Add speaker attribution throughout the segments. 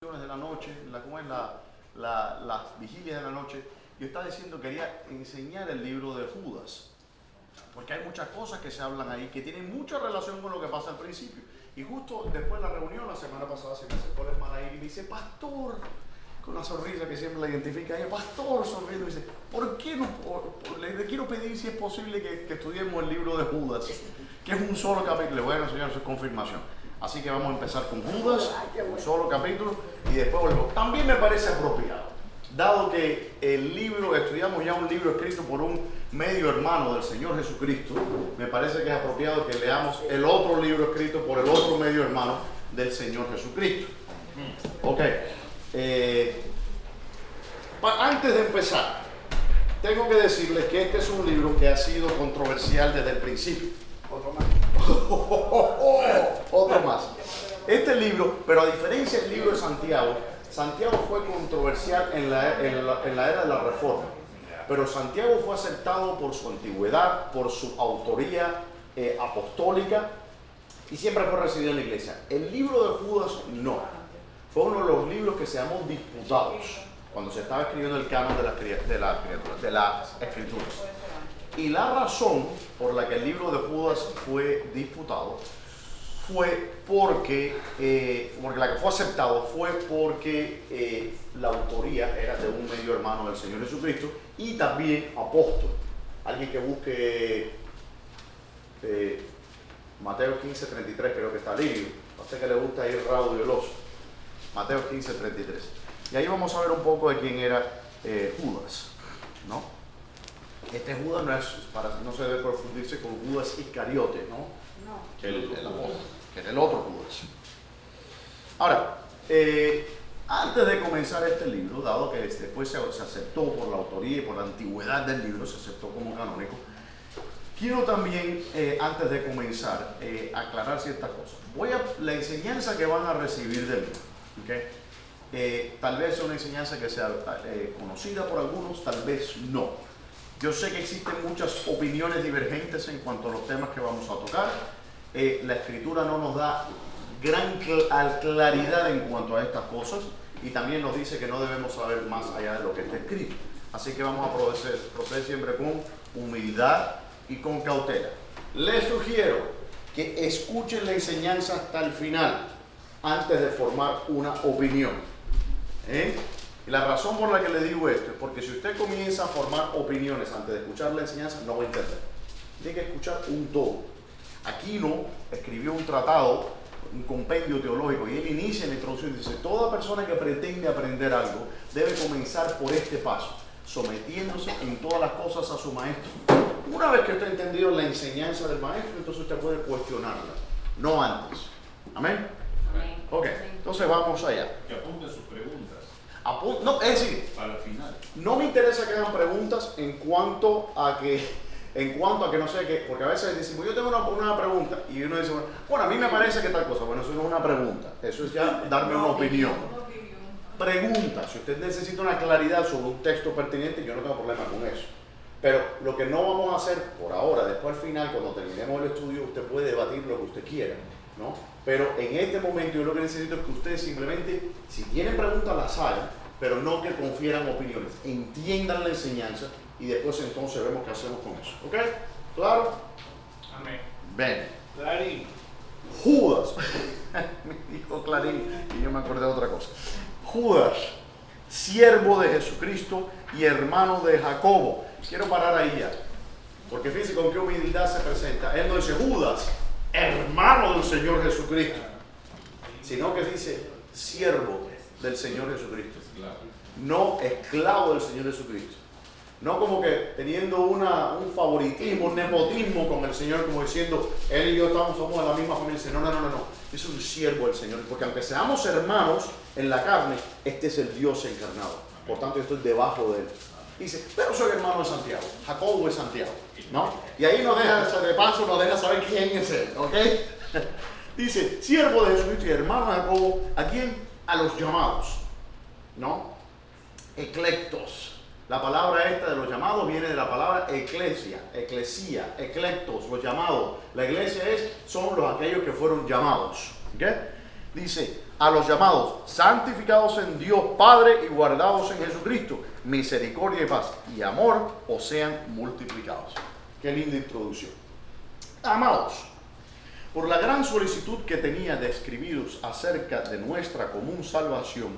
Speaker 1: de la noche, las vigilias de la noche, yo estaba diciendo que quería enseñar el libro de Judas, porque hay muchas cosas que se hablan ahí que tienen mucha relación con lo que pasa al principio. Y justo después de la reunión, la semana pasada, se me acercó el hermano ahí y me dice: pastor, con una sonrisa que siempre la identifica ella, pastor, sonriendo, y dice: ¿por qué no? Le quiero pedir si es posible que estudiemos el libro de Judas, que es un solo capítulo. Bueno, señor, eso es confirmación. Así que vamos a empezar con Judas, un solo capítulo, y después volvemos. También me parece apropiado, dado que el libro, estudiamos ya un libro escrito por un medio hermano del Señor Jesucristo, me parece que es apropiado que leamos el otro libro escrito por el otro medio hermano del Señor Jesucristo. Ok. Antes de empezar, tengo que decirles que este es un libro que ha sido controversial desde el principio. Otro más. Otro más. Este libro, pero a diferencia del libro de Santiago, Santiago fue controversial en la era de la Reforma. Pero Santiago fue aceptado por su antigüedad, por su autoría apostólica, y siempre fue recibido en la iglesia. El libro de Judas no. Fue uno de los libros que se llamó disputados cuando se estaba escribiendo el canon de las escrituras. Y la razón por la que el libro de Judas fue disputado fue porque la que fue aceptado fue porque la autoría era de un medio hermano del Señor Jesucristo y también apóstol. Alguien que busque Mateo 15:33, creo que está libre. A usted que le gusta ir raudo y veloz. Mateo 15:33. Y ahí vamos a ver un poco de quién era Judas, ¿no? Este Judas no se debe confundirse con Judas Iscariote, ¿no? Que el apóstol, que era el otro Judas. Ahora, antes de comenzar este libro, dado que después se aceptó por la autoría y por la antigüedad del libro, se aceptó como canónico, quiero también, antes de comenzar, aclarar ciertas cosas. La enseñanza que van a recibir del libro, ¿okay? Tal vez sea una enseñanza que sea conocida por algunos, tal vez no. Yo sé que existen muchas opiniones divergentes en cuanto a los temas que vamos a tocar. La escritura no nos da gran claridad en cuanto a estas cosas y también nos dice que no debemos saber más allá de lo que está escrito. Así que vamos a proceder siempre con humildad y con cautela. Les sugiero que escuchen la enseñanza hasta el final antes de formar una opinión. Y la razón por la que le digo esto es porque si usted comienza a formar opiniones antes de escuchar la enseñanza, no va a entender. Tiene que escuchar un todo. Aquino escribió un tratado, un compendio teológico, y él inicia en la introducción y dice: toda persona que pretende aprender algo debe comenzar por este paso, sometiéndose en todas las cosas a su maestro. Una vez que usted ha entendido la enseñanza del maestro, entonces usted puede cuestionarla, no antes. ¿Amén? Amén. Ok, entonces vamos allá.
Speaker 2: Que apunte sus preguntas.
Speaker 1: No, es decir,
Speaker 2: para el final.
Speaker 1: No me interesa que hagan preguntas en cuanto a que no sé qué, porque a veces dicen: pues yo tengo una pregunta, y uno dice: bueno, a mí me parece que tal cosa. Bueno, eso no es una pregunta, eso es ya darme una opinión. Pregunta, si usted necesita una claridad sobre un texto pertinente, yo no tengo problema con eso. Pero lo que no vamos a hacer por ahora, después al final, cuando terminemos el estudio, usted puede debatir lo que usted quiera, ¿no? Pero en este momento yo lo que necesito es que ustedes simplemente, si tienen preguntas, las hagan, pero no que confieran opiniones. Entiendan la enseñanza y después entonces vemos qué hacemos con eso. ¿Ok? ¿Claro?
Speaker 2: Amén.
Speaker 1: Ven.
Speaker 2: Clarín.
Speaker 1: Judas. Me dijo Clarín y yo me acordé de otra cosa. Judas, siervo de Jesucristo y hermano de Jacobo. Quiero parar ahí ya, porque fíjense con qué humildad se presenta. Él no dice Judas, hermano del Señor Jesucristo, sino que dice siervo del Señor Jesucristo, no esclavo del Señor Jesucristo, no como que teniendo un favoritismo, un nepotismo con el Señor, como diciendo él y yo somos de la misma familia. No, es un siervo del Señor, porque aunque seamos hermanos en la carne, este es el Dios encarnado, por tanto yo estoy debajo de él. Dice: pero soy hermano de Santiago, Jacobo es Santiago, ¿no? Y ahí nos deja saber quién es él, ¿ok? Dice: siervo de Jesucristo y hermano de Jacobo. ¿A quién? A los llamados, ¿no? Eclectos. La palabra esta de los llamados viene de la palabra eclesia, eclectos, los llamados. La iglesia son aquellos que fueron llamados, ¿ok? Dice: a los llamados, santificados en Dios Padre y guardados en Jesucristo, misericordia y paz y amor os sean multiplicados. Qué linda introducción. Amados, por la gran solicitud que tenía de escribiros acerca de nuestra común salvación,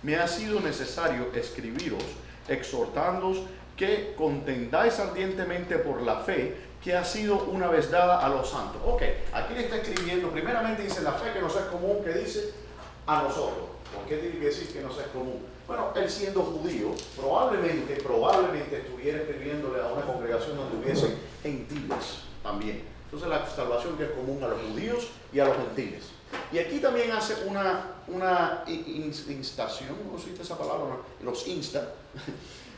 Speaker 1: me ha sido necesario escribiros, exhortándoos que contendáis ardientemente por la fe que ha sido una vez dada a los santos. Ok, aquí le está escribiendo, primeramente dice la fe que nos es común, que dice a nosotros. ¿Por qué tiene que decir que nos es común? Bueno, él siendo judío, probablemente estuviera escribiéndole a una congregación donde hubiesen gentiles también. Entonces la salvación que es común a los judíos y a los gentiles. Y aquí también hace una instación, ¿no existe esa palabra? No,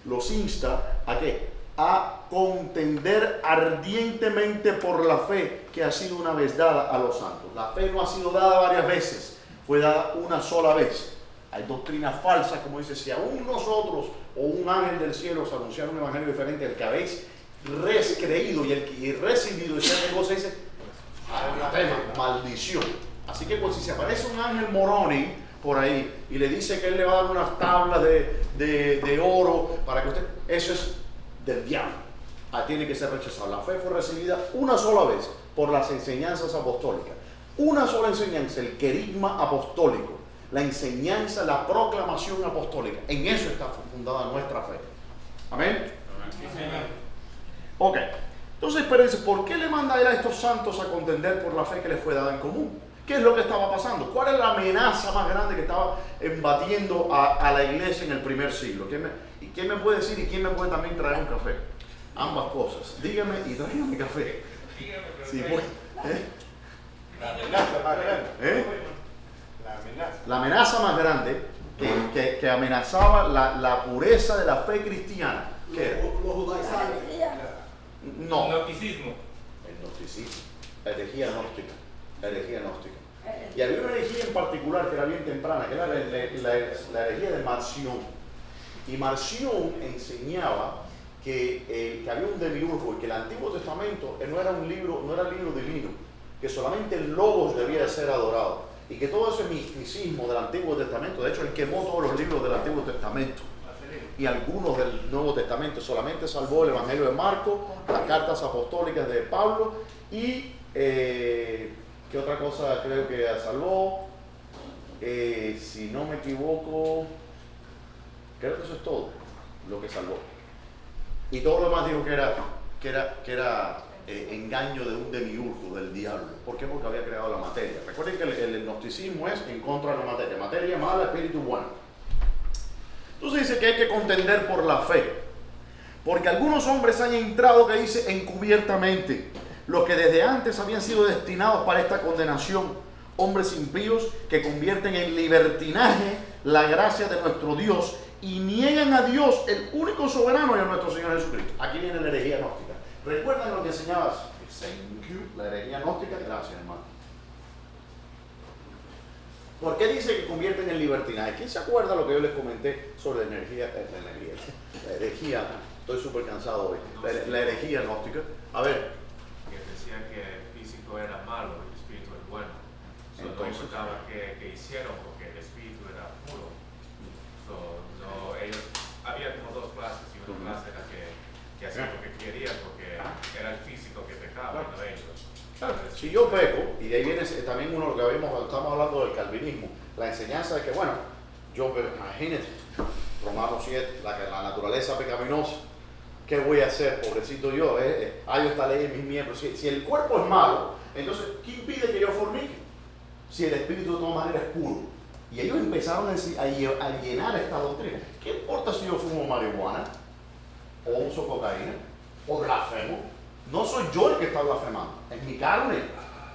Speaker 1: los insta ¿a qué? A contender ardientemente por la fe que ha sido una vez dada a los santos. La fe no ha sido dada varias veces, fue dada una sola vez. Hay doctrinas falsas, como dice, si aún nosotros o un ángel del cielo os anunciara un evangelio diferente al que habéis creído y recibido, y esa cosa dice, maldición. Así que pues, si se aparece un ángel moroni por ahí y le dice que él le va a dar unas tablas de oro para que usted, eso es del diablo. Tiene que ser rechazado. La fe fue recibida una sola vez por las enseñanzas apostólicas. Una sola enseñanza, el querigma apostólico, la enseñanza, la proclamación apostólica. En eso está fundada nuestra fe. Amén.
Speaker 2: Sí, señor.
Speaker 1: Ok. Entonces, espérense, ¿por qué le manda él a estos santos a contender por la fe que les fue dada en común? ¿Qué es lo que estaba pasando? ¿Cuál es la amenaza más grande que estaba embatiendo a la iglesia en el primer siglo? ¿Quién me puede decir y quién me puede también traer un café? Ambas cosas. Dígame y tráigame café. Sí, pues.
Speaker 2: La amenaza más grande.
Speaker 1: La amenaza más grande que amenazaba la pureza de la fe cristiana. ¿Qué era? No.
Speaker 2: Gnosticismo.
Speaker 1: El gnosticismo. La herejía gnóstica. La herejía gnóstica. Y había una herejía en particular que era bien temprana, que era la herejía de Marción. Y Marción enseñaba que había un demiurgo y que el Antiguo Testamento no era libro divino, que solamente el Logos debía de ser adorado. Y que todo ese misticismo del Antiguo Testamento, de hecho él quemó todos los libros del Antiguo Testamento y algunos del Nuevo Testamento, solamente salvó el Evangelio de Marcos, las cartas apostólicas de Pablo y ¿qué otra cosa creo que salvó? Si no me equivoco, creo que eso es todo lo que salvó. Y todo lo demás dijo que era engaño de un demiurgo, del diablo. ¿Por qué? Porque había creado la materia. Recuerden que el gnosticismo es en contra de la materia. Materia mala, espíritu bueno. Entonces dice que hay que contender por la fe. Porque algunos hombres han entrado, que dice, encubiertamente, los que desde antes habían sido destinados para esta condenación, hombres impíos que convierten en libertinaje la gracia de nuestro Dios y niegan a Dios, el único soberano, y a nuestro Señor Jesucristo. Aquí viene la herejía gnóstica. ¿Recuerdan lo que enseñabas? La herejía gnóstica. Gracias, hermano. ¿Por qué dice que convierten en libertinaje? ¿Quién se acuerda lo que yo les comenté sobre la herejía? Estoy súper cansado hoy. La herejía gnóstica. A ver.
Speaker 3: Que decía que el físico era malo, el espíritu es bueno. No importaba que hicieron porque el espíritu era puro. Ellos, había como dos clases y una clase era que hacía lo que querían porque era el físico que pecaba, no ellos.
Speaker 1: Claro, si yo peco, y de ahí viene también uno lo que vimos cuando estamos hablando del calvinismo, la enseñanza de que, bueno, imagínate, Romanos 7, la naturaleza pecaminosa, ¿qué voy a hacer, pobrecito yo? Hay esta ley en mis miembros. Si el cuerpo es malo, entonces, ¿qué impide que yo fornique? Si el espíritu de todas maneras es puro. Y ellos empezaron a llenar esta doctrina. ¿Qué importa si yo fumo marihuana? O uso cocaína, o blasfemo? No soy yo el que está blasfemando, es mi carne.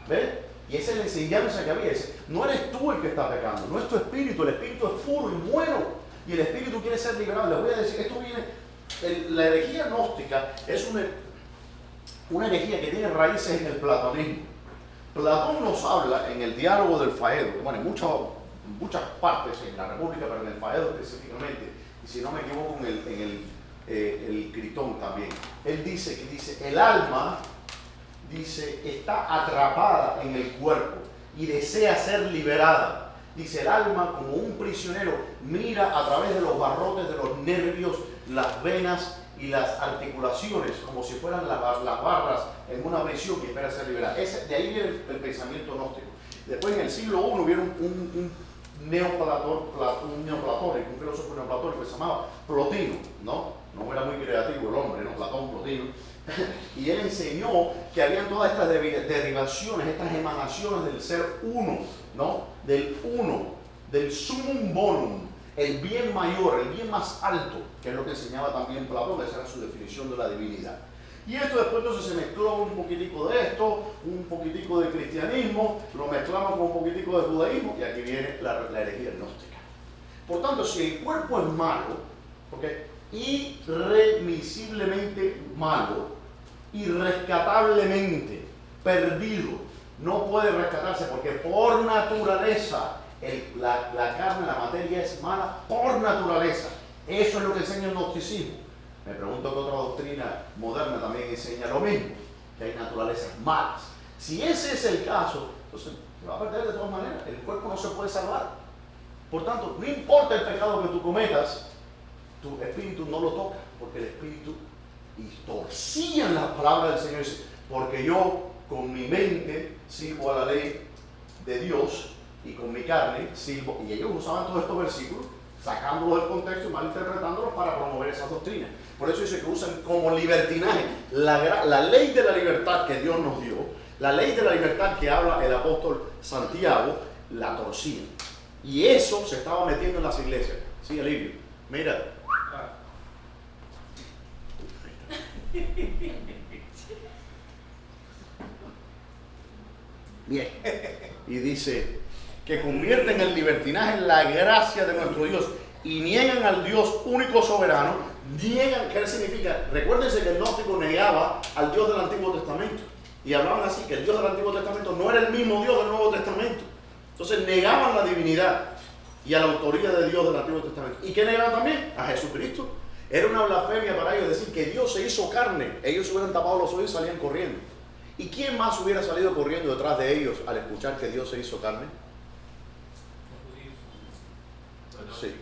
Speaker 1: ¿Ves? Y esa es la enseñanza que había. No eres tú el que está pecando, no es tu espíritu. El espíritu es puro y bueno. Y el espíritu quiere ser liberado. Les voy a decir, esto viene. La herejía gnóstica es una herejía que tiene raíces en el platonismo. Platón nos habla en el diálogo del Faedo, bueno, en muchas partes en la República, pero en el Faedo específicamente, y si no me equivoco en el Critón también. Él dice el alma está atrapada en el cuerpo y desea ser liberada, Dice, el alma como un prisionero mira a través de los barrotes de los nervios, las venas y las articulaciones, como si fueran las barras en una prisión que espera ser liberada. De ahí viene el pensamiento gnóstico. Después en el siglo I hubieron un neoplatónico, un filósofo neoplatónico que se llamaba Plotino, ¿no? No era muy creativo el hombre, ¿no? Platón, Plotino. Y él enseñó que habían todas estas derivaciones, estas emanaciones del ser uno, ¿no? Del uno, del sumum bonum, el bien mayor, el bien más alto, que es lo que enseñaba también Platón, esa era su definición de la divinidad. Y esto después entonces se mezcló un poquitico de esto, un poquitico de cristianismo, lo mezclamos con un poquitico de judaísmo y aquí viene la herejía gnóstica. Por tanto, si el cuerpo es malo, ¿okay?, irremisiblemente malo, irrescatablemente perdido, no puede rescatarse porque por naturaleza la carne, la materia es mala por naturaleza. Eso es lo que enseña el gnosticismo. Me pregunto que otra doctrina moderna también enseña lo mismo, que hay naturalezas malas. Si ese es el caso, entonces se va a perder de todas maneras. El cuerpo no se puede salvar. Por tanto, no importa el pecado que tú cometas, tu espíritu no lo toca, porque el espíritu, y torcían las palabras del Señor, dice, porque yo con mi mente sirvo a la ley de Dios y con mi carne sirvo, y ellos usaban todos estos versículos, sacándolos del contexto y malinterpretándolos para promover esas doctrinas. Por eso dice que usan como libertinaje la ley de la libertad que Dios nos dio, la ley de la libertad que habla el apóstol Santiago, la torcían. Y eso se estaba metiendo en las iglesias. Sí, Alivio, mira. Bien. Y dice que convierten el libertinaje en la gracia de nuestro Dios y niegan al Dios único soberano. Niegan, ¿qué significa? Recuérdense que el gnóstico negaba al Dios del Antiguo Testamento y hablaban así, que el Dios del Antiguo Testamento no era el mismo Dios del Nuevo Testamento. Entonces negaban la divinidad y a la autoría de Dios del Antiguo Testamento. ¿Y qué negaban también? A Jesucristo. Era una blasfemia para ellos decir que Dios se hizo carne. Ellos se hubieran tapado los oídos y salían corriendo. ¿Y quién más hubiera salido corriendo detrás de ellos al escuchar que Dios se hizo carne? Sí.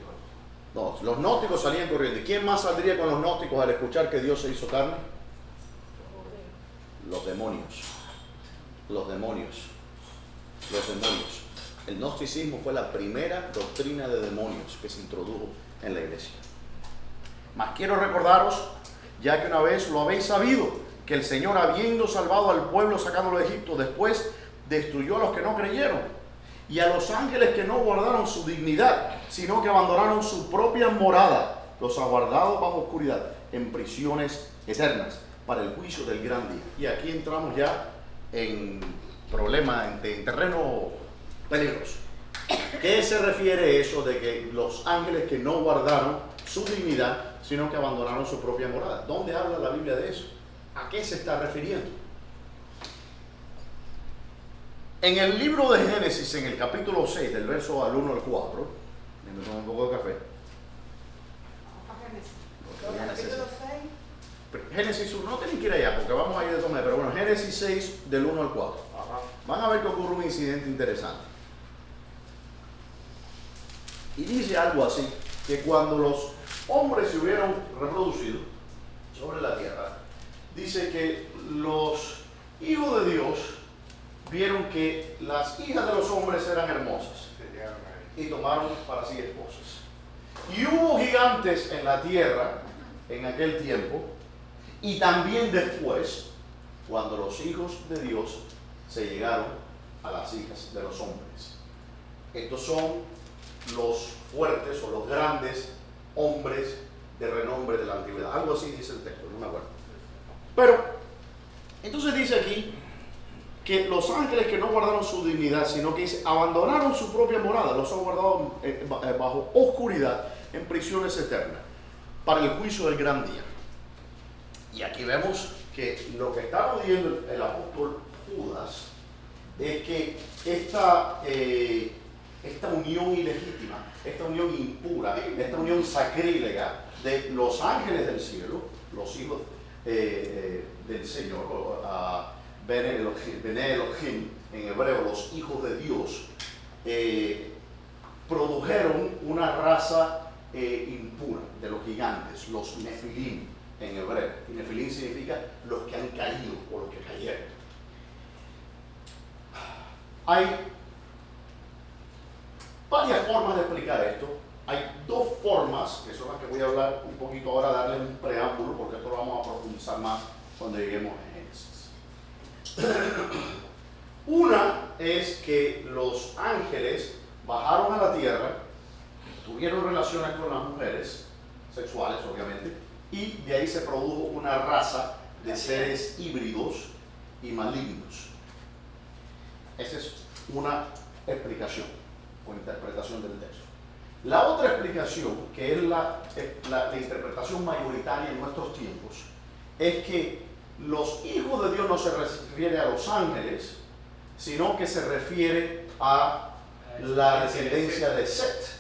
Speaker 1: No, los gnósticos salían corriendo. ¿Y quién más saldría con los gnósticos al escuchar que Dios se hizo carne? Los demonios. Los demonios. Los demonios. El gnosticismo fue la primera doctrina de demonios que se introdujo en la iglesia. Mas quiero recordaros, ya que una vez lo habéis sabido, que el Señor, habiendo salvado al pueblo sacándolo de Egipto, después destruyó a los que no creyeron y a los ángeles que no guardaron su dignidad, sino que abandonaron su propia morada, los ha guardado bajo oscuridad en prisiones eternas para el juicio del gran día. Y aquí entramos ya en problema, en terreno peligroso. ¿Qué se refiere eso de que los ángeles que no guardaron su dignidad, sino que abandonaron su propia morada? ¿Dónde habla la Biblia de eso? ¿A qué se está refiriendo? En el libro de Génesis, en el capítulo 6, del verso al 1 al 4, me tomo un poco de café.
Speaker 4: Capítulo 6.
Speaker 1: Génesis 1, no tienen que ir allá porque vamos a ir de todas maneras, pero bueno, Génesis 6, del 1 al 4. Van a ver que ocurre un incidente interesante. Y dice algo así, que cuando los hombres se hubieron reproducido sobre la tierra, dice que los hijos de Dios vieron que las hijas de los hombres eran hermosas y tomaron para sí esposas. Y hubo gigantes en la tierra en aquel tiempo y también después, cuando los hijos de Dios se llegaron a las hijas de los hombres. Estos son los fuertes o los grandes hombres de renombre de la antigüedad. Algo así dice el texto, no me acuerdo. Pero, entonces dice aquí que los ángeles que no guardaron su dignidad, sino que abandonaron su propia morada, los han guardado bajo oscuridad en prisiones eternas para el juicio del gran día. Y aquí vemos que lo que está diciendo el apóstol Judas es que esta unión ilegítima, esta unión impura, esta unión sacrílega de los ángeles del cielo, los hijos del Señor, Bene Elohim, en hebreo, los hijos de Dios, produjeron una raza impura de los gigantes, los Nefilim en hebreo. Y Nefilim significa los que han caído o los que cayeron. Hay varias formas de explicar esto. Hay dos formas, que son las que voy a hablar un poquito ahora, darle un preámbulo, porque esto lo vamos a profundizar más cuando lleguemos a Génesis. Una es que los ángeles bajaron a la tierra, tuvieron relaciones con las mujeres, sexuales obviamente, y de ahí se produjo una raza de seres híbridos y malignos. Esa es una explicación o interpretación del texto. La otra explicación, que es la interpretación mayoritaria en nuestros tiempos, es que los hijos de Dios no se refiere a los ángeles, sino que se refiere a la descendencia de Set.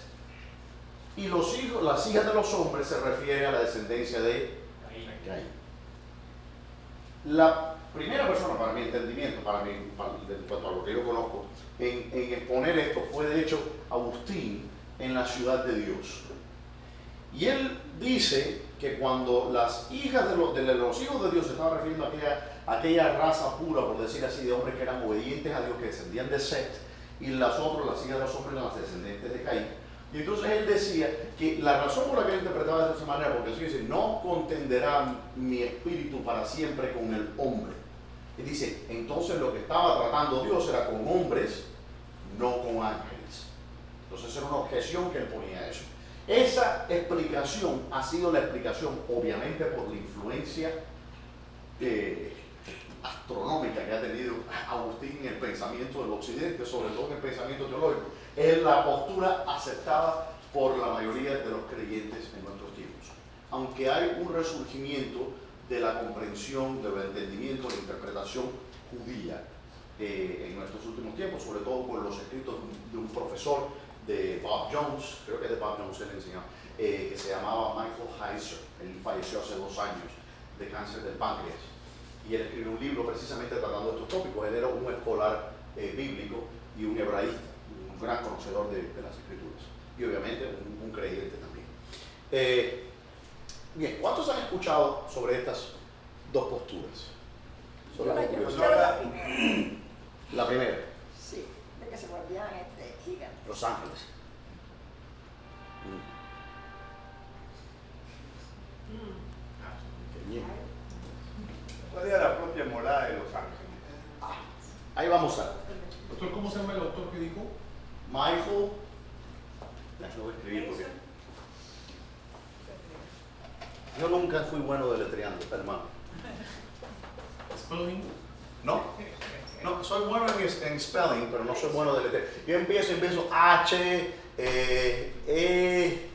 Speaker 1: Y las hijas de los hombres se refiere a la descendencia de Caín. La primera persona, para mi entendimiento, en cuanto a lo que yo conozco, en exponer esto fue de hecho Agustín en La Ciudad de Dios. Y él dice que cuando las hijas de los hijos de Dios se estaban refiriendo a aquella raza pura, por decir así, de hombres que eran obedientes a Dios, que descendían de Set, y las hijas de los hombres eran las descendientes de Caín. Y entonces él decía que la razón por la que él interpretaba de esa manera, porque así dice, no contenderá mi espíritu para siempre con el hombre. Y dice, entonces lo que estaba tratando Dios era con hombres, no con ángeles. Entonces era una objeción que él ponía a eso. Esa explicación ha sido la explicación, obviamente, por la influencia astronómica que ha tenido Agustín en el pensamiento del occidente, sobre todo en el pensamiento teológico. Es la postura aceptada por la mayoría de los creyentes en nuestros tiempos. Aunque hay un resurgimiento de la comprensión, del entendimiento, de la interpretación judía en nuestros últimos tiempos, sobre todo por los escritos de un profesor de Bob Jones, creo que es de Bob Jones, él enseñó, que se llamaba Michael Heiser. Él falleció hace 2 años de cáncer del páncreas. Y él escribió un libro precisamente tratando de estos tópicos. Él era un escolar bíblico y un hebraísta, un gran conocedor de las escrituras. Y obviamente un creyente también. Bien, ¿cuántos han escuchado sobre estas dos posturas? La primera.
Speaker 4: Sí, de que se volvían gigantes.
Speaker 1: Los ángeles. Qué bien.
Speaker 2: ¿Cuál era la propia morada de los ángeles?
Speaker 1: Ahí vamos a ver.
Speaker 5: Doctor, ¿cómo se llama el autor que dijo?
Speaker 1: Michael. Lo voy a escribir porque yo nunca fui bueno deletreando, hermano.
Speaker 5: Spelling.
Speaker 1: No, soy bueno en spelling, pero no soy bueno deletreando. Yo empiezo H, E,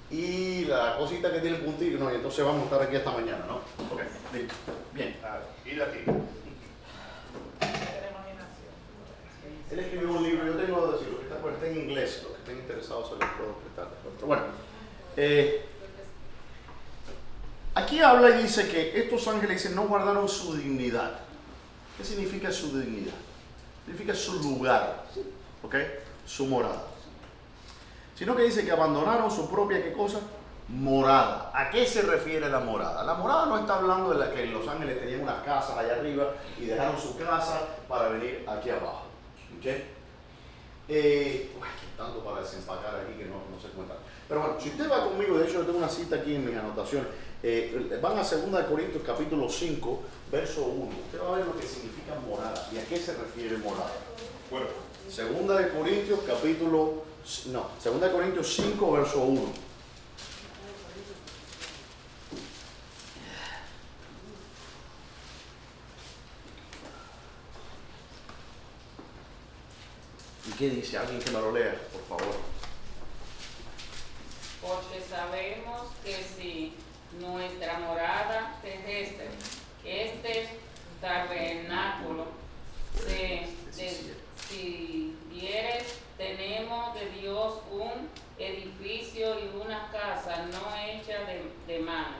Speaker 1: I, la cosita que tiene el puntillo, no, y entonces vamos a estar aquí esta mañana, ¿no? Ok, listo. Bien.
Speaker 2: Y latín.
Speaker 1: Él escribió un libro, yo tengo que decirlo, que está en inglés, los que estén interesados se los puedo prestar. Pero bueno, aquí habla y dice que estos ángeles dicen, no guardaron su dignidad. ¿Qué significa su dignidad? Significa su lugar, ¿ok? Su morada. Sino que dice que abandonaron su propia, ¿qué cosa? Morada. ¿A qué se refiere la morada? La morada no está hablando de la que los ángeles tenían unas casas allá arriba y dejaron su casa para venir aquí abajo. ¿Ok? Tanto para desempacar aquí que no se cuenta. Pero bueno, si usted va conmigo, de hecho yo tengo una cita aquí en mis anotaciones, van a 2 Corintios capítulo 5, verso 1. Usted va a ver lo que significa morada y a qué se refiere morada.
Speaker 2: Bueno.
Speaker 1: 2 Corintios 5, verso 1. ¿Y qué dice? Alguien que me lo lea, por favor.
Speaker 6: Porque sabemos que si nuestra morada terrestre, este tabernáculo, si vieres, tenemos de Dios un edificio y una casa no hecha de mano,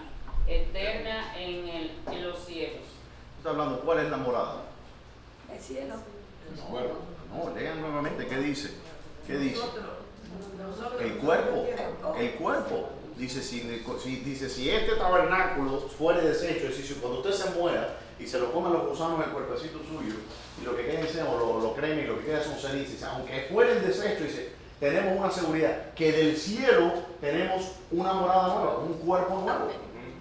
Speaker 6: eterna en los cielos.
Speaker 1: Está hablando, ¿cuál es la morada?
Speaker 4: El cielo.
Speaker 1: No, lean nuevamente, ¿qué dice? ¿Qué dice? El cuerpo. El cuerpo. Dice, si este tabernáculo fuere deshecho, es decir, cuando usted se muera y se lo comen los gusanos el cuerpecito suyo, y lo que queda en lo crema y lo que queda son cenizas, aunque fuera el desecho, dice, tenemos una seguridad que del cielo tenemos una morada nueva, un cuerpo nuevo.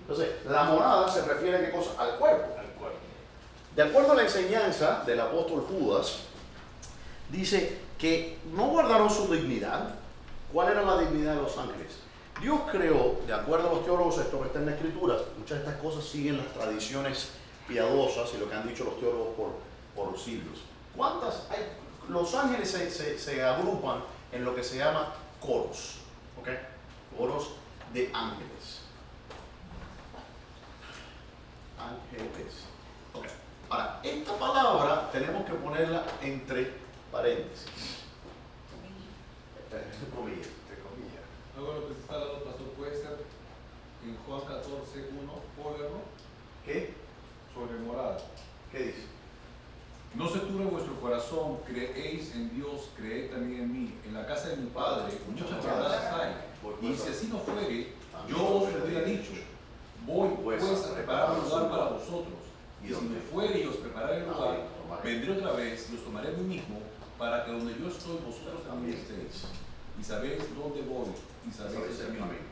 Speaker 1: Entonces, la morada se refiere a qué cosa? Al cuerpo.
Speaker 2: Al cuerpo.
Speaker 1: De acuerdo a la enseñanza del apóstol Judas, dice que no guardaron su dignidad. ¿Cuál era la dignidad de los ángeles? Dios creó, de acuerdo a los teólogos, esto que está en la Escritura, muchas de estas cosas siguen las tradiciones piadosas y lo que han dicho los teólogos por los siglos. ¿Cuántas hay? Los ángeles se agrupan en lo que se llama coros, ¿ok? Coros de ángeles. Ángeles. Ok. Ahora, esta palabra tenemos que ponerla entre paréntesis. Comillas.
Speaker 2: Entre comillas.
Speaker 5: Luego lo que se está dando, pastor, puede ser en Juan 14, 1, pólerlo
Speaker 1: ¿Qué?
Speaker 5: sobre morada.
Speaker 1: ¿Qué dice?
Speaker 5: No se turbe vuestro corazón, creéis en Dios, creed también en mí. En la casa de mi Padre muchas moradas hay. Y si así no fuere, yo os hubiera dicho, voy pues a preparar un lugar para vosotros. Y si me fuere y os prepararé el lugar, vendré otra vez y os tomaré a mí mismo, para que donde yo estoy, vosotros también estéis. Y sabéis dónde voy, y sabéis el camino.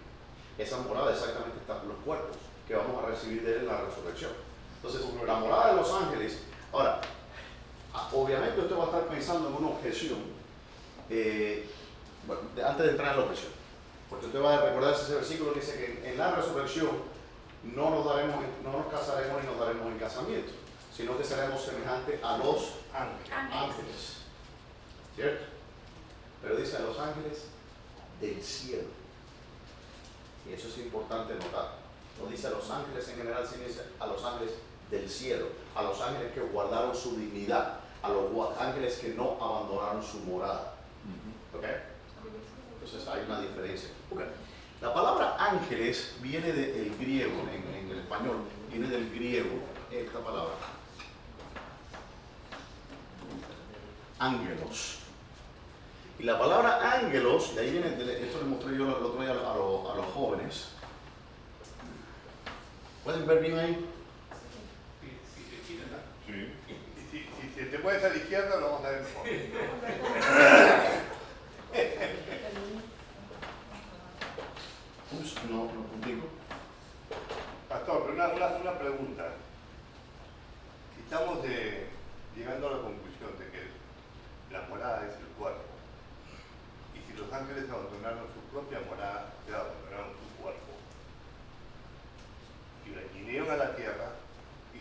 Speaker 1: Esa morada exactamente está en los cuerpos que vamos a recibir de él en la resurrección. Entonces, la morada de los ángeles. Ahora, obviamente usted va a estar pensando en una objeción antes de entrar en la objeción. Porque usted va a recordar ese versículo que dice que en la resurrección no nos casaremos ni nos daremos en casamiento, sino que seremos semejantes a los ángeles. ¿Cierto? Pero dice a los ángeles del cielo. Y eso es importante notar. No dice a los ángeles en general, sino dice a los ángeles del cielo, a los ángeles que guardaron su dignidad, a los ángeles que no abandonaron su morada. ¿Ok? Entonces hay una diferencia. Okay. La palabra ángeles viene del griego, en el español, viene del griego esta palabra. Ángelos. Y la palabra ángelos, de ahí viene, esto le mostré yo el otro día a los jóvenes. ¿Pueden ver bien ahí?
Speaker 2: Sí. Y si te mueves a la izquierda, lo vamos a ver mejor.
Speaker 1: Ups, no contigo.
Speaker 2: Pastor, pero una pregunta. Si estamos llegando a la conclusión de que la morada es el cuerpo, y si los ángeles abandonaron su propia morada, se abandonaron su cuerpo, y vinieron a la tierra y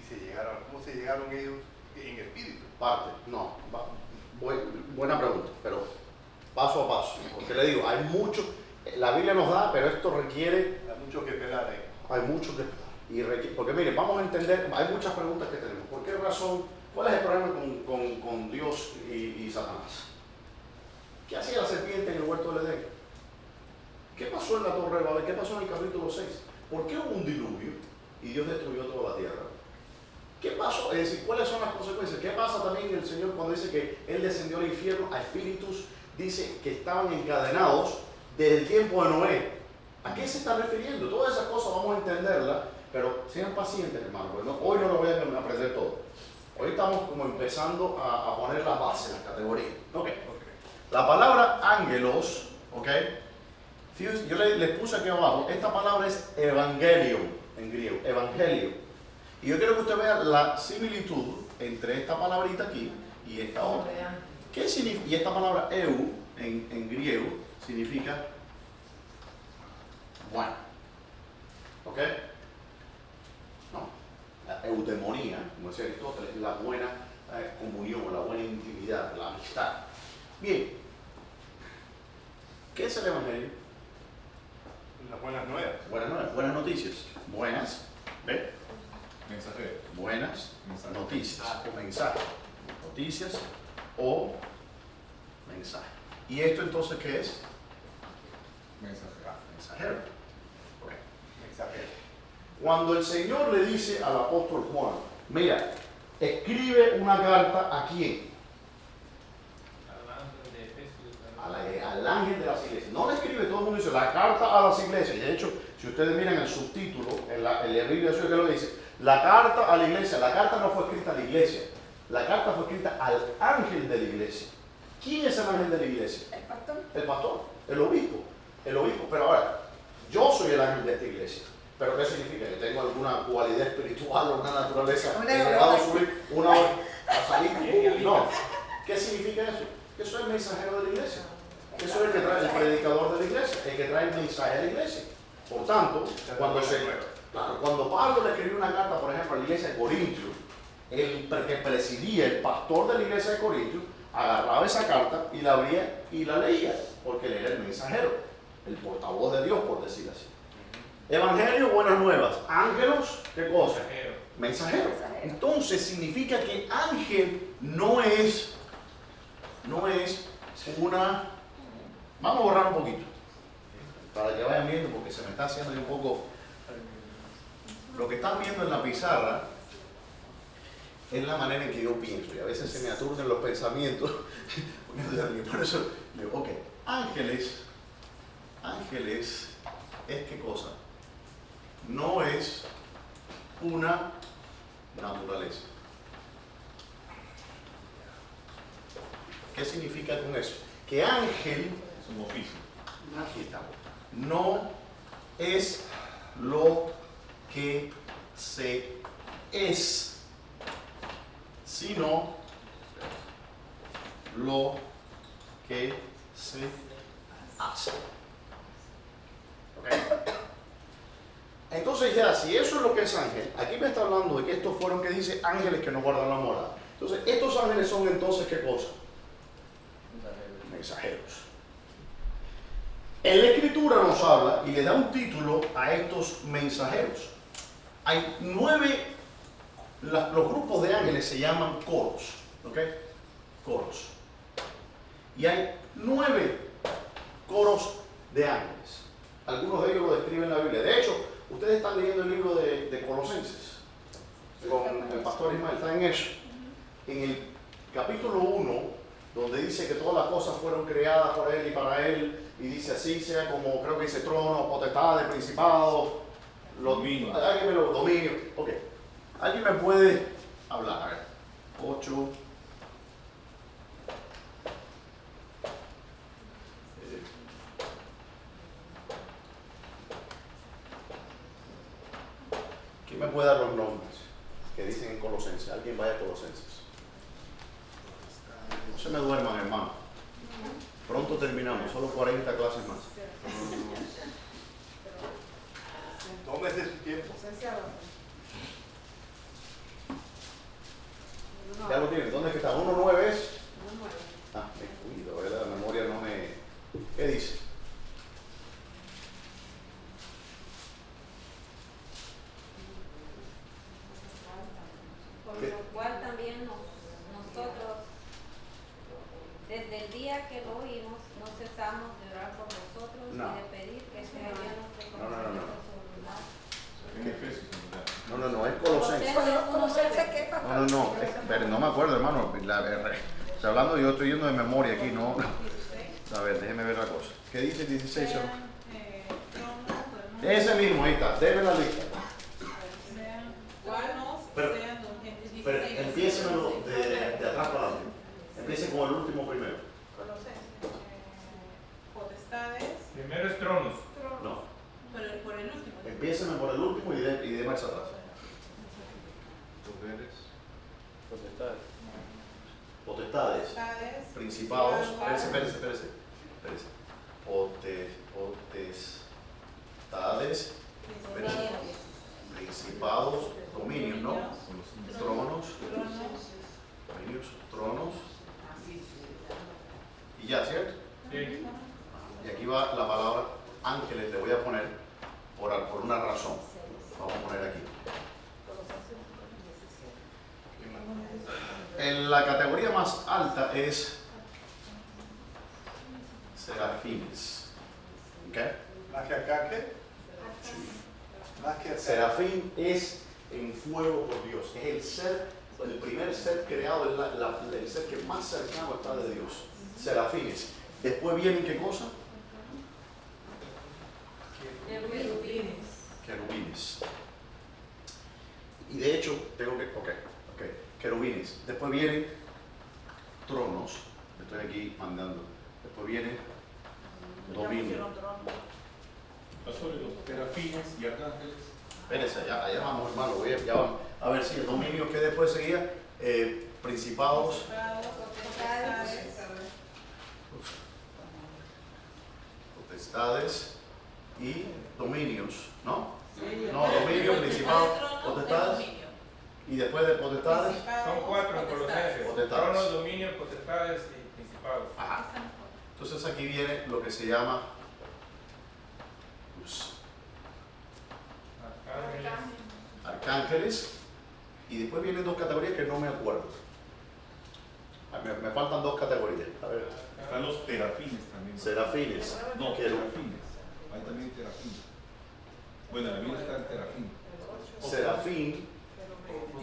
Speaker 2: ¿cómo se llegaron ellos en espíritu?
Speaker 1: Buena pregunta, pero paso a paso. Porque le digo, hay mucho, la Biblia nos da, pero esto requiere.
Speaker 2: Hay mucho que pelar ahí.
Speaker 1: Hay mucho que pelar. Porque miren, vamos a entender, hay muchas preguntas que tenemos. ¿Por qué razón? ¿Cuál es el problema con Dios y Satanás? ¿Qué hacía la serpiente en el huerto del Edén? ¿Qué pasó en la Torre de Babel? ¿Qué pasó en el capítulo 6? ¿Por qué hubo un diluvio y Dios destruyó toda la tierra? ¿Qué pasó? Es decir, ¿cuáles son las consecuencias? ¿Qué pasa también el Señor cuando dice que Él descendió al infierno a espíritus? Dice que estaban encadenados desde el tiempo de Noé. ¿A qué se está refiriendo? Todas esas cosas vamos a entenderlas, pero sean pacientes, hermano. Hoy no lo voy a aprender todo. Hoy estamos como empezando a poner la base, las categorías. Okay. La palabra ángelos, ¿ok? Yo les puse aquí abajo, esta palabra es evangelion en griego, evangelio. Y yo quiero que usted vea la similitud entre esta palabrita aquí y esta otra. ¿Qué significa? Y esta palabra eu en griego significa bueno. ¿Ok? No. La eudemonía, como decía Aristóteles, es la buena comunión, la buena intimidad, la amistad. Bien. ¿Qué es el evangelio?
Speaker 2: Las buenas nuevas.
Speaker 1: Buenas nuevas, buenas noticias. Buenas, ¿ve?
Speaker 5: Mensajero.
Speaker 1: Buenas
Speaker 5: Mensaje.
Speaker 1: noticias o mensaje. Noticias o mensaje. ¿Y esto entonces qué es?
Speaker 5: Mensajero.
Speaker 1: Mensajero. Okay.
Speaker 2: Mensajero.
Speaker 1: Cuando el Señor le dice al apóstol Juan, mira, escribe una carta ¿a quién?
Speaker 3: Al ángel de Jesús.
Speaker 1: Al ángel de las iglesias. la carta a las iglesias, y de hecho, si ustedes miran el subtítulo, en la Biblia que lo dice, la carta a la iglesia, la carta no fue escrita a la iglesia, la carta fue escrita al ángel de la iglesia. ¿Quién es el ángel de la iglesia?
Speaker 4: El pastor.
Speaker 1: El pastor, el obispo, pero ahora, yo soy el ángel de esta iglesia. ¿Pero qué significa? ¿Que tengo alguna cualidad espiritual o una naturaleza que he llegado a subir una hora a salir? No. ¿Qué significa eso? Que soy el mensajero de la iglesia. Que soy el que trae el predicador de la iglesia, el que trae el mensaje a la iglesia. Por tanto, cuando Pablo le escribió una carta, por ejemplo, a la iglesia de Corintios, el que presidía, el pastor de la iglesia de Corintios, agarraba esa carta y la abría y la leía, porque él era el mensajero, el portavoz de Dios, por decir así. Evangelio, buenas nuevas. Ángelos, ¿qué cosa? Mensajero. Entonces significa que ángel no es una... Vamos a borrar un poquito, para que vayan viendo, porque se me está haciendo un poco... Lo que están viendo en la pizarra es la manera en que yo pienso, y a veces se me aturden los pensamientos. Por eso digo, ok, ángeles, ¿es qué cosa? No es una naturaleza. ¿Qué significa con eso? Que ángel
Speaker 5: Es un oficio.
Speaker 1: no es lo que se es, sino lo que se hace. ¿Okay? Entonces ya, si eso es lo que es ángel, aquí me está hablando de que estos fueron, que dice, ángeles que no guardan la morada. Entonces, estos ángeles son entonces, ¿qué cosa? Mensajeros. En la Escritura nos habla y le da un título a estos mensajeros. Hay 9, los grupos de ángeles se llaman coros, ¿ok? Coros. Y hay 9 coros de ángeles. Algunos de ellos lo describen en la Biblia. De hecho, ustedes están leyendo el libro de Colosenses con el pastor Ismael, está en eso. En el capítulo 1, donde dice que todas las cosas fueron creadas por Él y para Él, y dice así sea como, creo que dice trono, potestades, principados,
Speaker 5: Dominio.
Speaker 1: Alguien me lo dominio. Ok. ¿Alguien me puede hablar? A ver. 8. ¿Quién me puede dar los nombres que dicen en Colosenses? Alguien vaya a Colosenses. No se me duerman, hermano. Pronto terminamos, solo 40 clases más.
Speaker 2: Tómese su tiempo.
Speaker 1: Ya lo tienen. ¿Dónde es que está? 1.9 es. Ah, me cuido, ¿verdad? La memoria no me... ¿Qué dice?
Speaker 7: Por lo cual también nosotros, desde el día que lo oímos, no cesamos de orar por vosotros
Speaker 1: No.
Speaker 7: y de pedir que sean llenos de
Speaker 1: No.
Speaker 7: conocimiento de su voluntad.
Speaker 5: En Efesios, en verdad.
Speaker 1: No, es Colosenses.
Speaker 4: ¿Conocerse qué, papá?
Speaker 1: No me acuerdo, hermano. Estoy hablando, yo estoy yendo de memoria aquí, no. A ver, déjeme ver la cosa. ¿Qué dice el 16? Ese mismo, ahí está. Deme la lista. Pero empiecen de atrás para adelante. Empiecen con el último primero.
Speaker 8: Potestades.
Speaker 3: Primero es tronos.
Speaker 1: No.
Speaker 8: Por el último.
Speaker 1: Empiecen por el último y de marcha atrás.
Speaker 5: Poderes.
Speaker 1: Potestades.
Speaker 8: Potestades.
Speaker 1: Principados. Espérese. Potestades. Principados. Dominios, ¿no? Tronos. Dominios. Tronos. Y ya, ¿cierto?
Speaker 3: Sí.
Speaker 1: Y aquí va la palabra ángeles, le voy a poner por una razón. Vamos a poner aquí. En la categoría más alta es serafines. ¿Ok?
Speaker 2: ¿Más que acá qué? Más que acá.
Speaker 1: Serafín es en fuego por Dios. Es el primer ser creado, es el ser que más cercano está de Dios. Serafines. Después vienen, ¿qué cosa? hecho, tengo que, ok, querubines. Después vienen tronos, estoy aquí mandando. Después viene dominio.
Speaker 5: Pastor, y los serafines y arcángeles.
Speaker 1: Espérense, allá vamos, hermano, ya vamos. A ver si el dominio que después seguía, principados, potestades y dominios, ¿no? No, dominio, principados, potestades. Y después de potestades,
Speaker 9: Son 4 en Colosenses.
Speaker 1: Potestades.
Speaker 9: Tronos, dominios, potestades y principados.
Speaker 1: ajá. Entonces aquí viene lo que se llama arcángeles, y después vienen dos categorías que no me acuerdo. Me faltan dos categorías. A ver,
Speaker 5: Están los terafines también.
Speaker 1: serafines.
Speaker 5: No,
Speaker 1: Quiero.
Speaker 5: terafines. Hay también terafines. Bueno, en la Biblia está el terafín.
Speaker 1: Serafín,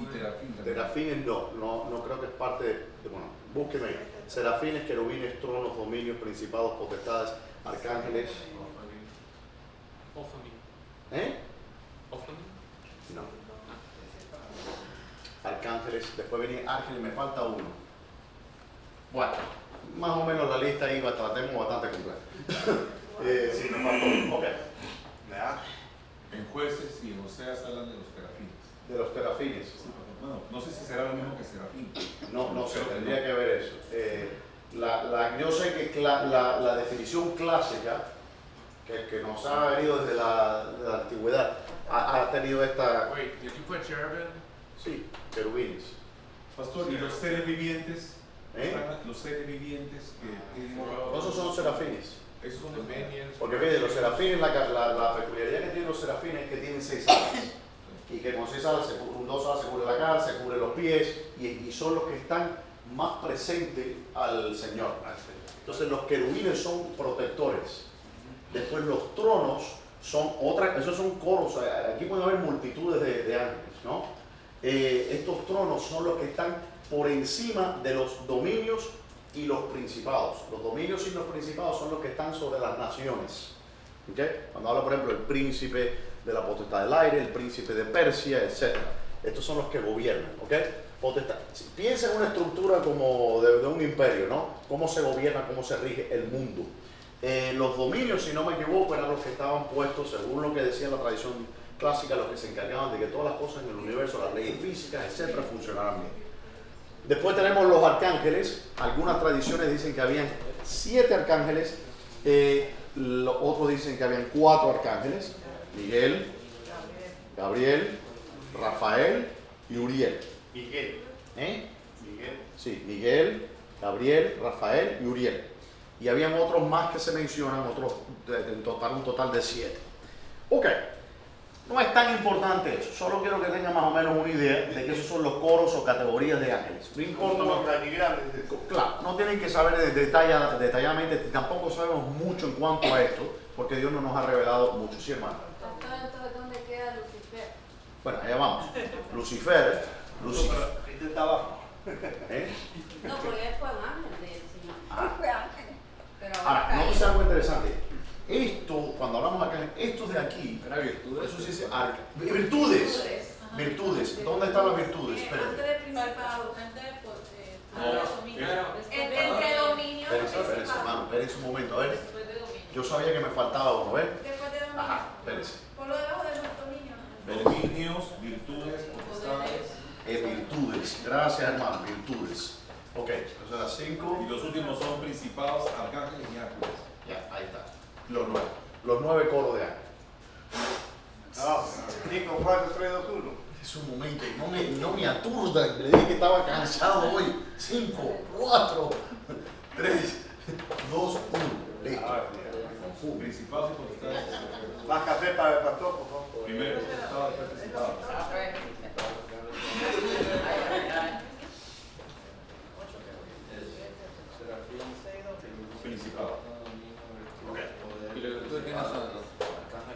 Speaker 5: Y terafín también.
Speaker 1: terafines no creo que es parte de, bueno, búsqueme ahí. Serafines, querubines, tronos, dominios, principados, potestades, arcángeles. ¿Eh? No. Arcángeles, después venía ángeles, me falta uno. Bueno, más o menos la lista ahí la tenemos bastante completa. Sí, me falta uno. Ok.
Speaker 2: ¿Verdad?
Speaker 5: En Jueces y en Oseas hablan de los terafines.
Speaker 1: De los terafines.
Speaker 5: Bueno, no sé si será lo mismo que serafín.
Speaker 1: No sé, tendría que ver eso. Yo sé que la definición clásica que nos ha venido desde la antigüedad ha tenido esta.
Speaker 3: Wait, did you put cherubim?
Speaker 1: Sí, querubines.
Speaker 5: Pastor, ¿y los seres vivientes?
Speaker 1: ¿Eh?
Speaker 5: Están los seres vivientes que tienen...
Speaker 1: Esos son serafines.
Speaker 5: Esos son
Speaker 3: Dominions.
Speaker 1: Porque fíjense, los serafines, la peculiaridad que tienen los serafines es que tienen 6 alas. Y que con 6 alas, con 2 alas se cubre la cara, se cubre los pies, y son los que están más presentes al Señor. Entonces los querubines son protectores. Después los tronos son esos son coros, aquí pueden haber multitudes de ángeles, ¿no? Estos tronos son los que están por encima de los dominios y los principados. Los dominios y los principados son los que están sobre las naciones. ¿Okay? Cuando habla, por ejemplo, el príncipe de la potestad del aire, el príncipe de Persia, etc. Estos son los que gobiernan. ¿Okay? Piensa en una estructura como de un imperio, ¿no? Cómo se gobierna, cómo se rige el mundo. Los dominios, si no me equivoco, eran los que estaban puestos, según lo que decía la tradición clásica, los que se encargaban de que todas las cosas en el universo, las leyes físicas, etcétera, funcionaran bien. Después tenemos los arcángeles. Algunas tradiciones dicen que habían 7 arcángeles, otros dicen que habían 4 arcángeles: Miguel, Gabriel, Rafael y Uriel.
Speaker 2: Miguel. Miguel.
Speaker 1: Sí, Miguel, Gabriel, Rafael y Uriel. Y habían otros más que se mencionan, otros un total de 7. Ok, no es tan importante eso, solo quiero que tengan más o menos una idea de que esos son los coros o categorías de ángeles. No importa,
Speaker 2: Como organigramas.
Speaker 1: claro, no tienen que saber detalladamente, tampoco sabemos mucho en cuanto a esto, porque Dios no nos ha revelado mucho, ¿sí, hermano?
Speaker 7: Entonces, ¿dónde queda Lucifer?
Speaker 1: Bueno, allá vamos. Lucifer.
Speaker 2: Este está abajo.
Speaker 1: ¿Eh?
Speaker 7: No, porque él fue un ángel del Señor.
Speaker 1: Ah.
Speaker 4: Fue ángel.
Speaker 7: Pero
Speaker 1: Ahora,
Speaker 7: ahora
Speaker 1: no
Speaker 7: caído.
Speaker 1: es algo interesante. Esto, cuando hablamos acá, estos de aquí,
Speaker 5: Era virtud.
Speaker 1: eso sí dice virtudes. Virtudes. ¿Dónde están las virtudes?
Speaker 7: Antes
Speaker 1: Espérenme.
Speaker 7: de principado. Entre dominio y
Speaker 1: Espérense,
Speaker 7: principado.
Speaker 1: hermano, espérense un momento, a ver.
Speaker 6: Después de dominio.
Speaker 1: Yo sabía que me faltaba uno, ¿ves?
Speaker 7: Después de dominio.
Speaker 1: Ajá, espérense.
Speaker 7: Por lo debajo del dominio.
Speaker 5: Dominios, virtudes, potestades.
Speaker 1: Virtudes. Gracias, hermano, virtudes. Ok, entonces las 5.
Speaker 5: Y los últimos son principados, arcángeles y ángeles.
Speaker 1: Ya, ahí está. Los 9. Los 9 coros de ángeles.
Speaker 2: No, 5, 4, 3, 2, 1.
Speaker 1: Es un momento, no me aturda. Le dije que estaba cansado hoy. 5, 4, 3, 2, 1. Listo.
Speaker 5: Principados y potestades.
Speaker 2: Más café para el pastor, por favor.
Speaker 5: Primero potestado, después principado. Principado.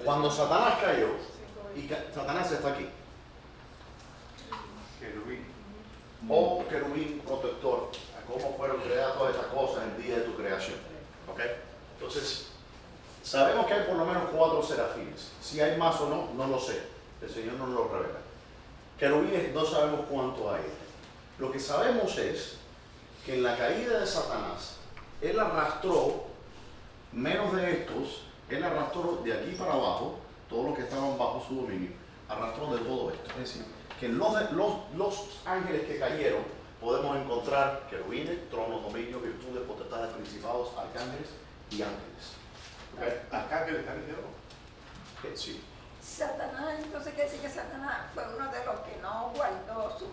Speaker 1: Cuando Satanás cayó, y Satanás está aquí,
Speaker 2: Querubín.
Speaker 1: oh querubín protector, cómo fueron creadas todas estas cosas el día de tu creación. ¿Ok? Entonces, sabemos que hay por lo menos 4 serafines. Si hay más o no, no lo sé. El Señor nos lo revela. Querubines no sabemos cuánto hay. Lo que sabemos es que en la caída de Satanás, él arrastró menos de estos, él arrastró de aquí para abajo, todos los que estaban bajo su dominio, arrastró de todo esto. Es decir, que en los ángeles que cayeron podemos encontrar querubines, tronos, dominios, virtudes, potestades, principados, arcángeles y ángeles. ¿Okay?
Speaker 2: ¿Arcángeles también?
Speaker 1: Sí.
Speaker 4: Satanás, entonces quiere decir que Satanás fue uno de los que no guardó su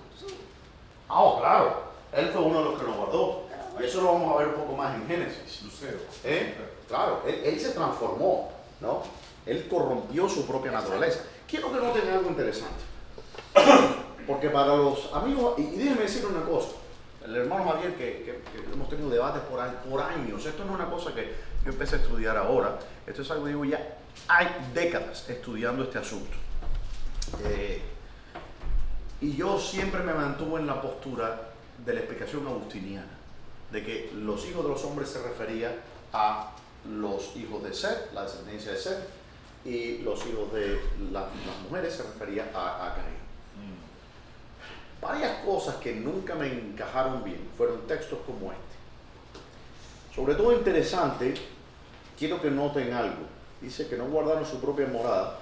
Speaker 1: Ah, claro, él fue uno de los que nos guardó. Y eso lo vamos a ver un poco más en Génesis.
Speaker 5: Lucero.
Speaker 1: Claro, él se transformó, ¿no? Él corrompió su propia naturaleza. Quiero que noten algo interesante. Porque para los amigos, y déjenme decir una cosa, el hermano Javier, que hemos tenido debates por años, esto no es una cosa que yo empecé a estudiar ahora, esto es algo que digo ya hay décadas estudiando este asunto. Y yo siempre me mantuve en la postura de la explicación agustiniana, de que los hijos de los hombres se refería a los hijos de Set, la descendencia de Set, y los hijos de las mujeres se refería a Caín. Varias cosas que nunca me encajaron bien fueron textos como este. Sobre todo interesante, quiero que noten algo. Dice que no guardaron su propia morada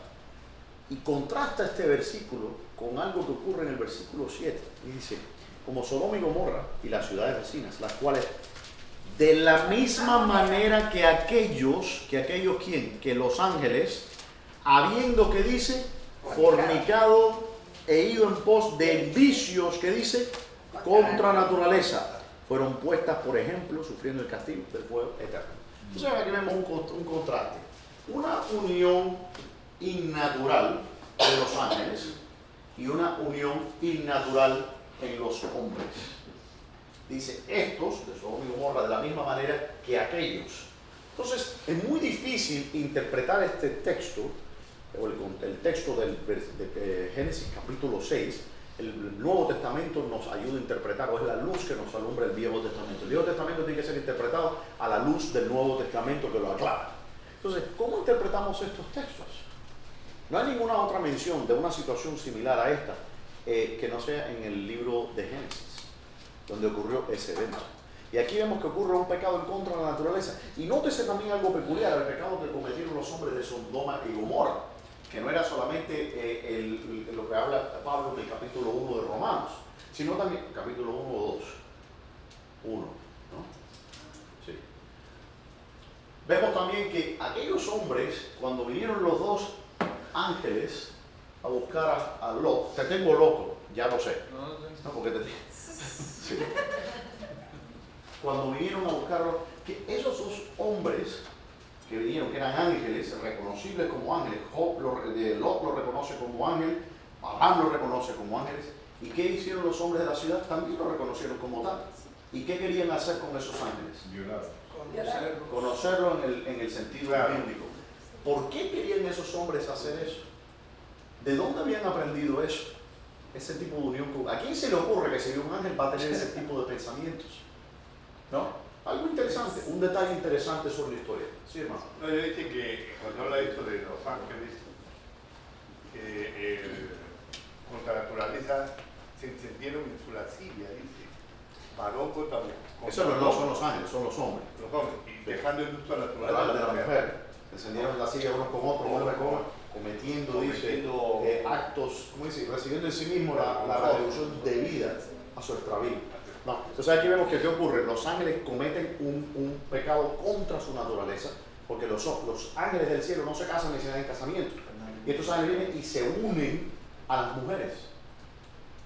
Speaker 1: y contrasta este versículo con algo que ocurre en el versículo 7. Y dice, como Sodoma y Gomorra y las ciudades vecinas, las cuales de la misma manera que aquellos, ¿quién? Que los ángeles, habiendo, que dice, fornicado e ido en pos de vicios, que dice, contra naturaleza, fueron puestas, por ejemplo, sufriendo el castigo del fuego eterno. Entonces aquí vemos un contraste, una unión innatural de los ángeles y una unión innatural en los hombres. Dice, estos, de Sodoma y Gomorra, de la misma manera que aquellos. Entonces, es muy difícil interpretar este texto, el texto de Génesis capítulo 6. El Nuevo Testamento nos ayuda a interpretar, o es la luz que nos alumbra el Viejo Testamento. El Viejo Testamento tiene que ser interpretado a la luz del Nuevo Testamento que lo aclara. Entonces, ¿cómo interpretamos estos textos? No hay ninguna otra mención de una situación similar a esta que no sea en el libro de Génesis, donde ocurrió ese evento. Y aquí vemos que ocurre un pecado en contra de la naturaleza. Y nótese también algo peculiar, el pecado que cometieron los hombres de Sodoma y Gomorra, que no era solamente lo que habla Pablo en el capítulo 1 de Romanos, sino también capítulo 1 o 2. 1, ¿no? Sí. Vemos también que aquellos hombres, cuando vinieron los dos ángeles a buscar a Lot, te tengo loco, ya lo sé. No, porque sí. Cuando vinieron a buscarlo, que esos dos hombres que vinieron, que eran ángeles, reconocibles como ángeles, Lot lo reconoce como ángel, Abraham lo reconoce como ángeles, ¿y qué hicieron los hombres de la ciudad? También lo reconocieron como tal. ¿Y qué querían hacer con esos ángeles? Conocerlo en el sentido bíblico. ¿Por qué querían esos hombres hacer eso? ¿De dónde habían aprendido eso? Ese tipo de unión. ¿A quién se le ocurre que si un ángel va a tener ese tipo de pensamientos? ¿No? Algo interesante, un detalle interesante sobre la historia. Sí, hermano.
Speaker 2: No, yo dije que cuando habla esto de los ángeles, contra la naturaleza se encendieron en su lascivia, dice. Paró contra
Speaker 1: eso no son los ángeles, son los hombres.
Speaker 2: Los hombres, y dejando el uso a la
Speaker 1: De
Speaker 2: naturaleza.
Speaker 1: la mujer. Se encendieron la silla unos con otros, hombres cometiendo, dice, actos, ¿cómo dice? Recibiendo en sí mismo la retribución debida a su extravío. No, entonces aquí vemos que ¿qué ocurre? Los ángeles cometen un pecado contra su naturaleza, porque los ángeles del cielo no se casan ni se dan en casamiento. Y estos ángeles vienen y se unen a las mujeres.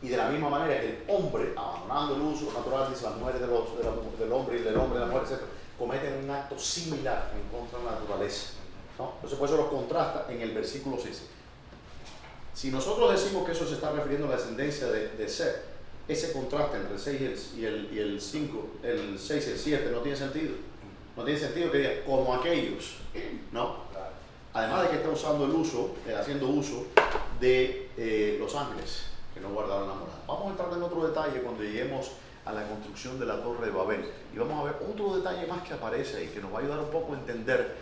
Speaker 1: Y de la misma manera que el hombre, abandonando el uso natural, dice las mujeres del hombre y del hombre de la mujer, etc., cometen un acto similar en contra de la naturaleza. ¿No? Entonces por eso los contrasta en el versículo 6. Si nosotros decimos que eso se está refiriendo a la descendencia de Seth, ese contraste entre el 6 y el 5, el 6 y el 7 no tiene sentido. No tiene sentido que diga como aquellos, ¿no? Además de que está haciendo uso de los ángeles que no guardaron la morada. Vamos a entrar en otro detalle cuando lleguemos a la construcción de la Torre de Babel. Y vamos a ver otro detalle más que aparece ahí, que nos va a ayudar un poco a entender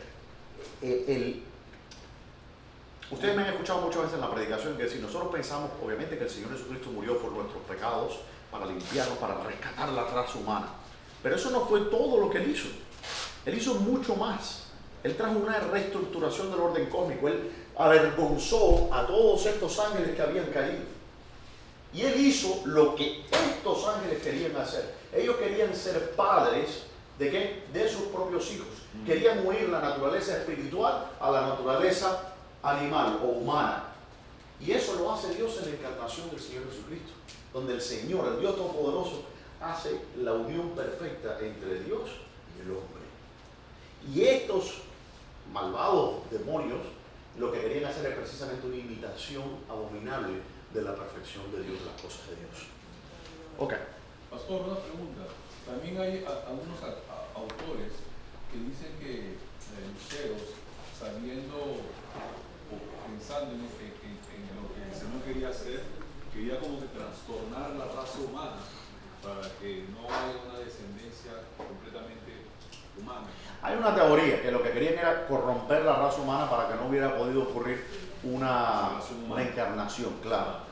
Speaker 1: Ustedes me han escuchado muchas veces en la predicación que decir, nosotros pensamos obviamente que el Señor Jesucristo murió por nuestros pecados, para limpiarnos, para rescatar la raza humana. Pero eso no fue todo lo que Él hizo. Él hizo mucho más. Él trajo una reestructuración del orden cósmico. Él avergonzó a todos estos ángeles que habían caído. Y Él hizo lo que estos ángeles querían hacer. Ellos querían ser padres ¿de qué? De sus propios hijos. Querían unir la naturaleza espiritual a la naturaleza animal o humana. Y eso lo hace Dios en la encarnación del Señor Jesucristo, donde el Señor, el Dios Todopoderoso, hace la unión perfecta entre Dios y el hombre. Y estos malvados demonios lo que querían hacer es precisamente una imitación abominable de la perfección de Dios, de las cosas de Dios. Ok.
Speaker 5: Pastor, una pregunta. También hay algunos autores que dicen que Luceros, sabiendo o pensando en lo que el Señor quería hacer, quería como que trastornar la raza humana para que no haya una descendencia completamente humana.
Speaker 1: Hay una teoría que lo que querían era corromper la raza humana para que no hubiera podido ocurrir una encarnación, claro.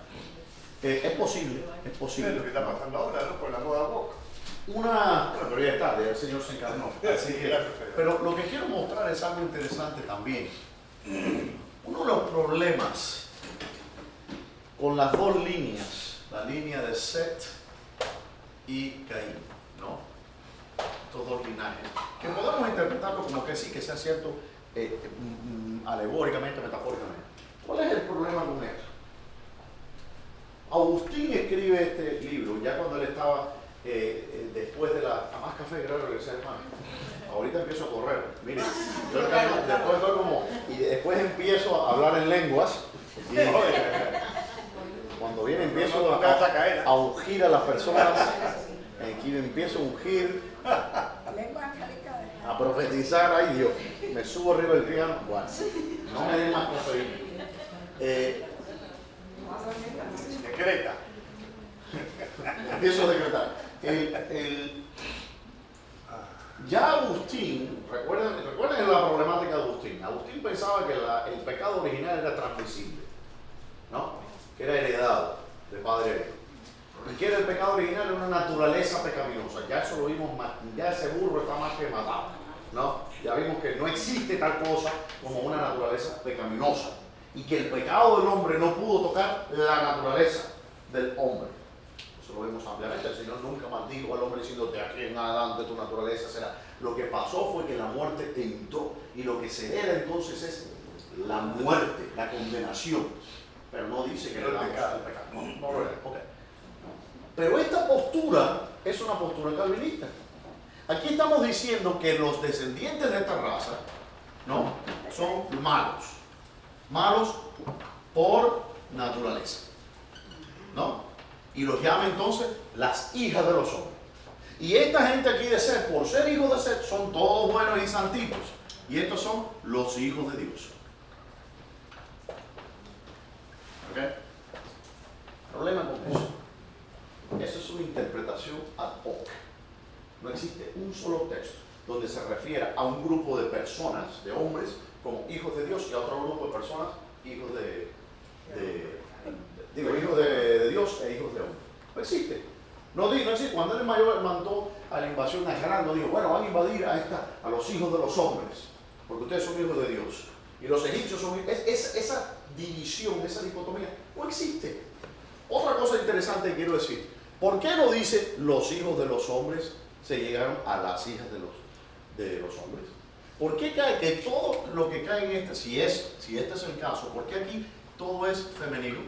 Speaker 1: Es posible, es posible.
Speaker 2: Es lo que está pasando ahora, ¿no? Con la moda woke.
Speaker 1: Pero ya está, el Señor se encarnó. Así que, pero lo que quiero mostrar es algo interesante también. Uno de los problemas con las dos líneas, la línea de Set y Caín, ¿no? Estos dos linajes, que podemos interpretarlo como que sí, que sea cierto, alegóricamente, metafóricamente. ¿Cuál es el problema con esto? Agustín escribe este libro ya cuando él estaba después de la más café, creo que sea hermano. Ahorita empiezo a correr. Miren, yo después estoy como, y después empiezo a hablar en lenguas. Y cuando viene empiezo a ungir a las personas. Aquí empiezo a ungir, a profetizar. Ay Dios, me subo arriba del piano. Bueno, no me den más cafeína.
Speaker 2: Decreta.
Speaker 1: Empiezo a decretar. Ya Agustín, recuerden la problemática de Agustín. Agustín pensaba que el pecado original era transmisible, ¿no? Que era heredado de padre a hijo. Y que era el pecado original era una naturaleza pecaminosa. Ya eso lo vimos, ya ese burro está más que matado, ¿no? Ya vimos que no existe tal cosa como una naturaleza pecaminosa. Y que el pecado del hombre no pudo tocar la naturaleza del hombre. Eso lo vemos ampliamente. El Señor nunca maldijo al hombre diciendo de aquí en adelante tu naturaleza será. Lo que pasó fue que la muerte entró. Y lo que se hereda entonces es la muerte, la condenación. Pero no dice que le damos el pecado. No lo hereda. Okay. Pero esta postura es una postura calvinista. Aquí estamos diciendo que los descendientes de esta raza, ¿no?, son malos. Malos por naturaleza, ¿no? Y los llama entonces las hijas de los hombres. Y esta gente aquí de Set, por ser hijos de Set, son todos buenos y santitos. Y estos son los hijos de Dios. ¿Ok? Problema con eso. Eso es una interpretación ad hoc. No existe un solo texto donde se refiera a un grupo de personas, de hombres, como hijos de Dios, y a otro grupo de personas, hijos de Dios e hijos de hombre. No existe. No existe. Cuando el mayor mandó a la invasión a Canaán, no dijo, bueno, van a invadir a los hijos de los hombres, porque ustedes son hijos de Dios. Y los egipcios son hijos. Esa división, esa dicotomía, no existe. Otra cosa interesante que quiero decir, ¿por qué no dice los hijos de los hombres se llegaron a las hijas de los hombres? ¿Por qué cae que todo lo que cae en este, si este es el caso, por qué aquí todo es femenino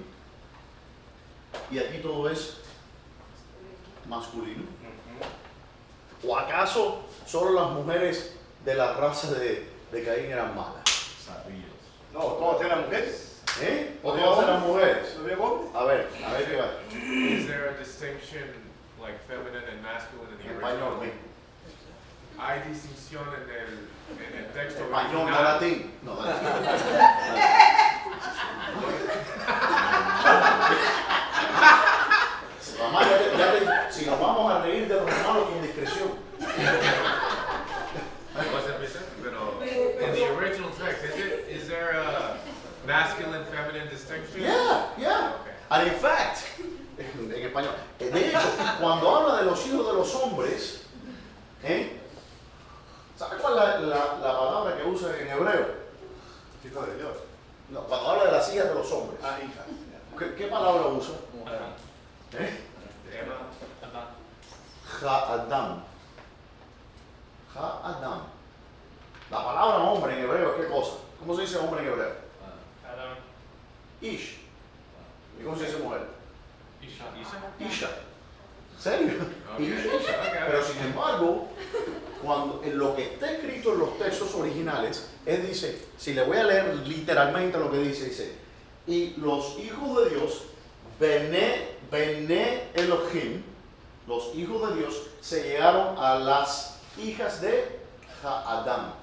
Speaker 1: y aquí todo es masculino? ¿O acaso solo las mujeres de la raza de Caín eran malas?
Speaker 2: No, todas eran mujeres.
Speaker 1: ¿Eh? ¿O todas eran mujeres? A ver qué va.
Speaker 3: Is there a distinction like feminine and masculine in the
Speaker 1: Español,
Speaker 3: original? Hay distinción en el texto
Speaker 1: Español, no
Speaker 3: original.
Speaker 1: latín. No, latín. Mamá, si nos vamos a reír de los hermanos con discreción.
Speaker 3: Pero in the original text, is there a masculine masculine, feminine distinction?
Speaker 1: Yeah.
Speaker 3: Okay.
Speaker 1: And in fact, en español, de hecho, cuando habla de los hijos de los hombres, ¿sabe cuál es la palabra que usa en hebreo?
Speaker 2: Hijo de Dios.
Speaker 1: No, cuando habla de las hijas de los hombres,
Speaker 2: Ah, hija.
Speaker 1: ¿qué palabra usa?
Speaker 3: Eva.
Speaker 1: Ha'adam. Ha'adam. La palabra hombre en hebreo es ¿qué cosa? ¿Cómo se dice hombre en hebreo?
Speaker 9: Adán.
Speaker 1: Ish. ¿Y cómo se dice mujer?
Speaker 3: Isha.
Speaker 1: Isha. ¿En serio?
Speaker 3: Okay.
Speaker 1: Isha.
Speaker 3: Okay.
Speaker 1: Pero sin embargo, cuando en lo que está escrito en los textos originales, él dice, si le voy a leer literalmente lo que dice, y los hijos de Dios, Bene Elohim, los hijos de Dios se llegaron a las hijas de Adán,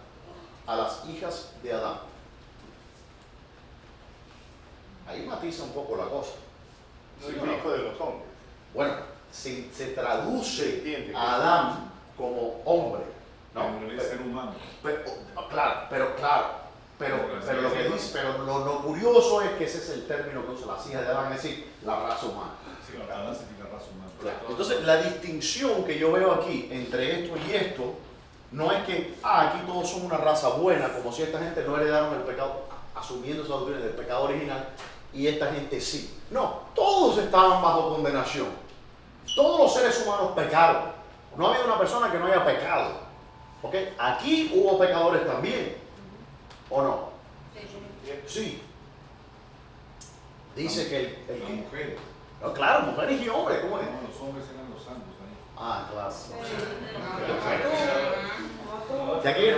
Speaker 1: a las hijas de Adán. Ahí matiza un poco la cosa.
Speaker 2: No
Speaker 1: ¿Sí
Speaker 2: es
Speaker 1: o no?
Speaker 2: hijo de los hombres.
Speaker 1: Bueno, se traduce
Speaker 2: Entiende.
Speaker 1: a Adán como hombre, ¿no?
Speaker 5: Pero es ser humano.
Speaker 1: Pero lo que dice, pero lo curioso es que ese es el término que usa las hijas de Adán, es decir, la raza humana.
Speaker 3: Sí,
Speaker 5: Adán significa raza humana.
Speaker 1: Claro. Entonces, la distinción que yo veo aquí entre esto y esto no es que aquí todos son una raza buena, como si esta gente no heredaron el pecado, asumiendo esa doctrina del pecado original, y esta gente sí. No, todos estaban bajo condenación. Todos los seres humanos pecaron. No había una persona que no haya pecado. ¿Ok? Aquí hubo pecadores también. ¿O no? Sí. Dice que
Speaker 5: Las mujeres.
Speaker 1: No, claro, mujeres y hombres, ¿cómo es?
Speaker 5: No, los hombres eran los santos ahí.
Speaker 1: Ah, claro. Ya que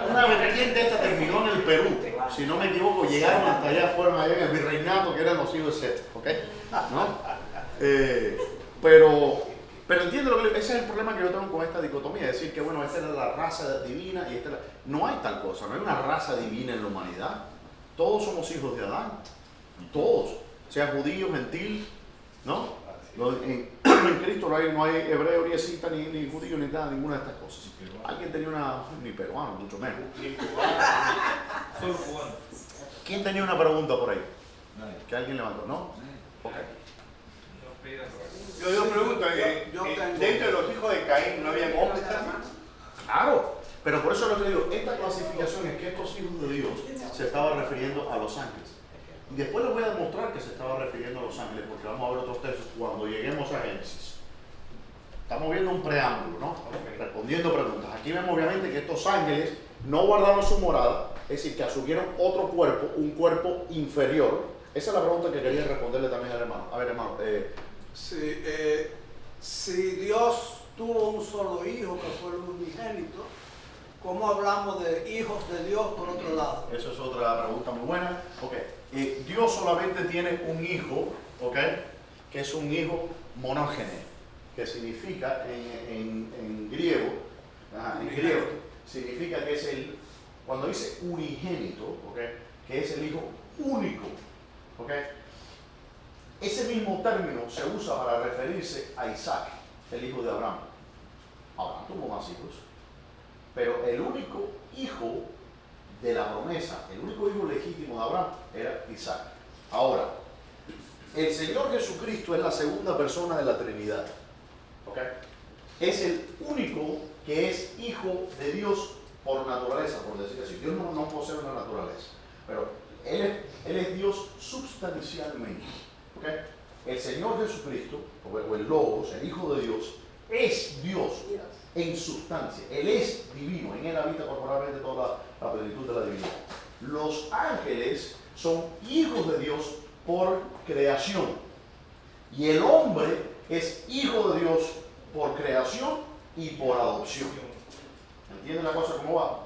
Speaker 1: una vertiente esta terminó en el Perú, si no me equivoco, llegaron hasta allá afuera, allá en el virreinato, que eran los hijos de Set, ¿ok? ¿No? Pero entiendo ese es el problema que yo tengo con esta dicotomía, decir que bueno, esta es la raza divina y esta es la... No hay tal cosa, no hay una raza divina en la humanidad. Todos somos hijos de Adán, todos, sean judíos, gentil, ¿no? En Cristo no hay hebreo, ni escita, ni judío, ni nada, ninguna de estas cosas. Alguien tenía ni peruano, mucho menos.
Speaker 9: Solo cubano.
Speaker 1: ¿Quién tenía una pregunta por ahí?
Speaker 5: Nadie.
Speaker 1: Que alguien levantó, ¿no? Ok.
Speaker 9: No pidas.
Speaker 2: Yo pregunto,
Speaker 10: yo tengo-
Speaker 2: dentro de los hijos de Caín no había hombres también.
Speaker 1: Claro, pero por eso es lo que digo, esta clasificación es que estos hijos de Dios se estaba refiriendo a los ángeles. Y después les voy a demostrar que se estaba refiriendo a los ángeles, porque vamos a ver otros textos cuando lleguemos a Génesis. Estamos viendo un preámbulo, ¿no? Respondiendo preguntas. Aquí vemos obviamente que estos ángeles no guardaron su morada, es decir, que asumieron otro cuerpo, un cuerpo inferior. Esa es la pregunta que quería responderle también al hermano. A ver, hermano.
Speaker 10: Si Dios tuvo un solo hijo que fue el unigénito, ¿cómo hablamos de hijos de Dios por otro lado?
Speaker 1: Eso es otra pregunta muy buena. Ok. Dios solamente tiene un hijo, ¿ok? Que es un hijo monógene, que significa en griego, significa que es cuando dice unigénito, ¿ok? Que es el hijo único, ¿ok? Ese mismo término se usa para referirse a Isaac, el hijo de Abraham. Abraham tuvo más hijos, pero el único hijo de la promesa, el único hijo legítimo de Abraham era Isaac. Ahora, el Señor Jesucristo es la segunda persona de la Trinidad. ¿Ok? Es el único que es hijo de Dios por naturaleza, por decir así. Dios no posee una naturaleza, pero Él es Dios substancialmente. ¿Ok? El Señor Jesucristo, o el Logos, el Hijo de Dios, es Dios en sustancia. Él es divino, en Él habita corporalmente toda la plenitud de la divinidad. Los ángeles son hijos de Dios por creación. Y el hombre es hijo de Dios por creación y por adopción. ¿Entienden la cosa cómo va?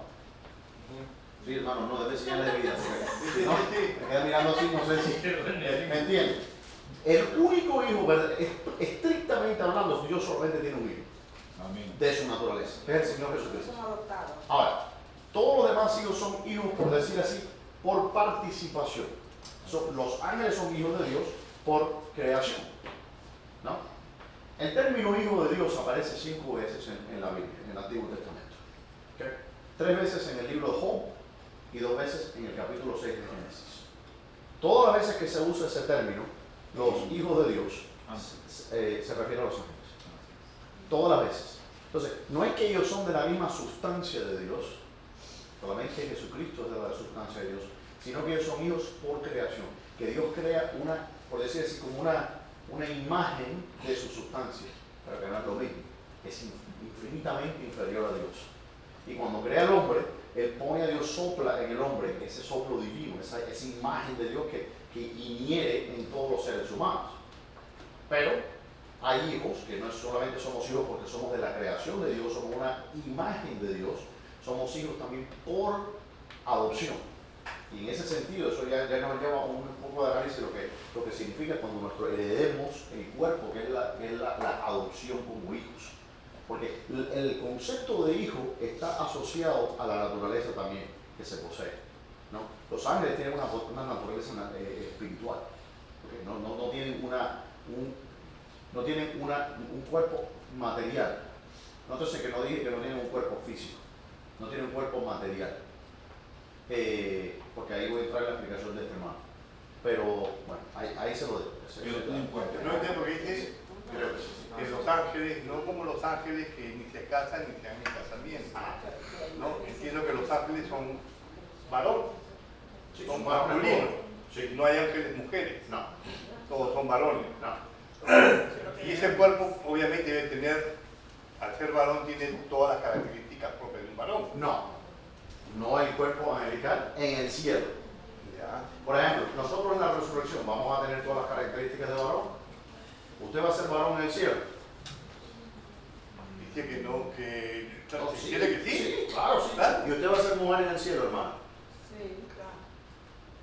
Speaker 1: Sí, hermano, no debe señales de vida. ¿No? Me queda mirando así, no sé si. ¿Me entienden? El único hijo, estrictamente hablando, Dios solamente tiene un hijo.
Speaker 5: Amén.
Speaker 1: De su naturaleza, que es el Señor Jesucristo.
Speaker 4: Son adoptados.
Speaker 1: Ahora, todos los demás hijos son hijos, por decir así, por participación. Los ángeles son hijos de Dios por creación, ¿no? El término hijo de Dios aparece 5 veces en la Biblia, en el Antiguo Testamento. ¿Okay? 3 veces en el libro de Job y 2 veces en el capítulo 6 de Génesis. Todas las veces que se usa ese término, los hijos de Dios, se refiere a los ángeles. Todas las veces. Entonces, no es que ellos son de la misma sustancia de Dios, solamente Jesucristo es de la sustancia de Dios, sino que ellos son hijos por creación. Que Dios crea una, por decir así, como una imagen de su sustancia, pero que no es lo mismo. Es infinitamente inferior a Dios. Y cuando crea al hombre, Él pone a Dios, sopla en el hombre ese soplo divino, esa imagen de Dios que inhiere en todos los seres humanos. Pero hay hijos que no solamente somos hijos porque somos de la creación de Dios, somos una imagen de Dios, somos hijos también por adopción. Y en ese sentido, eso ya nos lleva un poco de análisis de lo que significa cuando nosotros heredemos el cuerpo, que es la adopción como hijos. Porque el concepto de hijo está asociado a la naturaleza también que se posee, ¿no? Los ángeles tienen una naturaleza espiritual, ¿okay? No tienen un cuerpo material. Entonces que no dije que no tienen un cuerpo físico, no tienen un cuerpo material, porque ahí voy a entrar en la explicación de este hermano. Pero bueno, ahí se lo dejo.
Speaker 2: No entiendo por qué dice que los ángeles, no como los ángeles que ni se casan ni se dan en casamiento. No, entiendo que los ángeles son varones,
Speaker 1: Sí,
Speaker 2: son
Speaker 1: varones.
Speaker 2: masculinos.
Speaker 1: Sí.
Speaker 2: No hay ángeles mujeres,
Speaker 1: No,
Speaker 2: todos son varones.
Speaker 1: no.
Speaker 2: Y ese cuerpo obviamente debe tener, al ser varón, tiene todas las características propias de un varón.
Speaker 1: No hay cuerpo angelical en el cielo.
Speaker 2: ¿Ya?
Speaker 1: Por ejemplo, nosotros en la resurrección vamos a tener todas las características de varón. ¿Usted va a ser varón en el cielo?
Speaker 2: Dice que no, que
Speaker 1: No,
Speaker 2: si quiere que sí.
Speaker 1: Sí, claro, sí.
Speaker 2: ¿Ah?
Speaker 1: ¿Y usted va a ser mujer en el cielo, hermano?
Speaker 4: Sí, claro.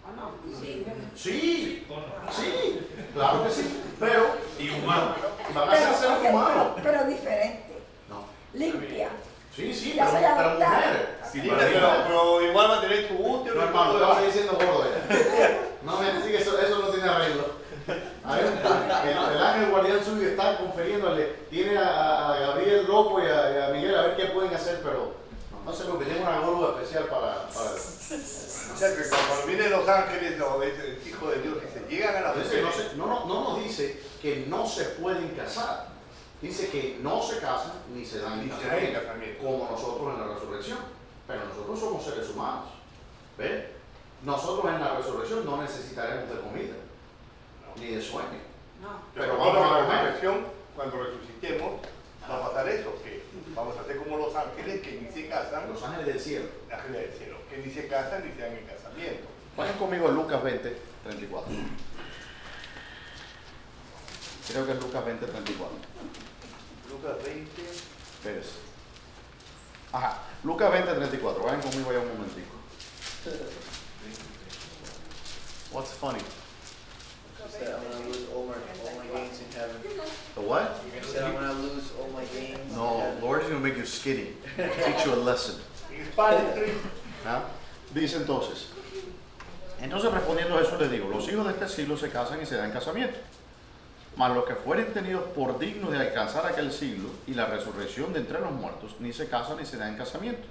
Speaker 4: Ah, no, sí.
Speaker 1: Sí, sí, claro que sí. Pero
Speaker 5: Y humano.
Speaker 1: van a ser seres humanos.
Speaker 4: Pero diferente,
Speaker 1: No.
Speaker 4: limpia.
Speaker 1: Sí,
Speaker 4: Ya se
Speaker 1: pero
Speaker 4: adoptaron.
Speaker 1: mujeres.
Speaker 2: Sí, pero igual va a tener tu útero.
Speaker 1: No,
Speaker 2: y
Speaker 1: hermano,
Speaker 2: todo
Speaker 1: te
Speaker 2: lo
Speaker 1: vas a
Speaker 2: demás.
Speaker 1: seguir siendo gordo ya. No me digas, eso no tiene arreglo. A ver, el ángel guardián suyo está conferiéndole, tiene a Gabriel loco y a Miguel a ver qué pueden hacer, pero no se preocupe, tengo una gorda especial para
Speaker 2: O sea que cuando vienen los ángeles, el Hijo de Dios, y se llegan a la
Speaker 1: Entonces,
Speaker 2: mujer,
Speaker 1: no nos dice que no se pueden casar, dice que no se casan ni se dan en
Speaker 2: Ni se dan en
Speaker 1: casamiento,
Speaker 2: casamiento.
Speaker 1: como nosotros en la resurrección, pero nosotros somos seres humanos, ¿ves? Nosotros en la resurrección no necesitaremos de comida, ni de sueño.
Speaker 4: No.
Speaker 1: Pero
Speaker 2: cuando
Speaker 1: vamos a
Speaker 2: la
Speaker 1: comer.
Speaker 2: resurrección, cuando resucitemos, va a pasar eso, que vamos a ser como los ángeles que ni se casan,
Speaker 1: Los ángeles del cielo.
Speaker 2: los ángeles del cielo, que ni se casan ni se dan en casamiento.
Speaker 1: Vayan conmigo a Lucas 20, 34. Creo que es Lucas 20, 34.
Speaker 2: Lucas 20.
Speaker 1: Espérese. Ajá, Lucas 20, 34. Vayan conmigo ya un momentico. What's funny?
Speaker 11: Said I'm gonna lose all my gains in heaven.
Speaker 1: The what?
Speaker 11: Said I'm gonna lose all my gains in
Speaker 1: No,
Speaker 11: heaven.
Speaker 1: Lord is going to make you skinny. Teach you a lesson.
Speaker 2: En España,
Speaker 1: ¿Ah? Dice entonces respondiendo a eso les digo, los hijos de este siglo se casan y se dan en casamiento. Mas los que fueren tenidos por dignos de alcanzar aquel siglo y la resurrección de entre los muertos, ni se casan ni se dan en casamiento,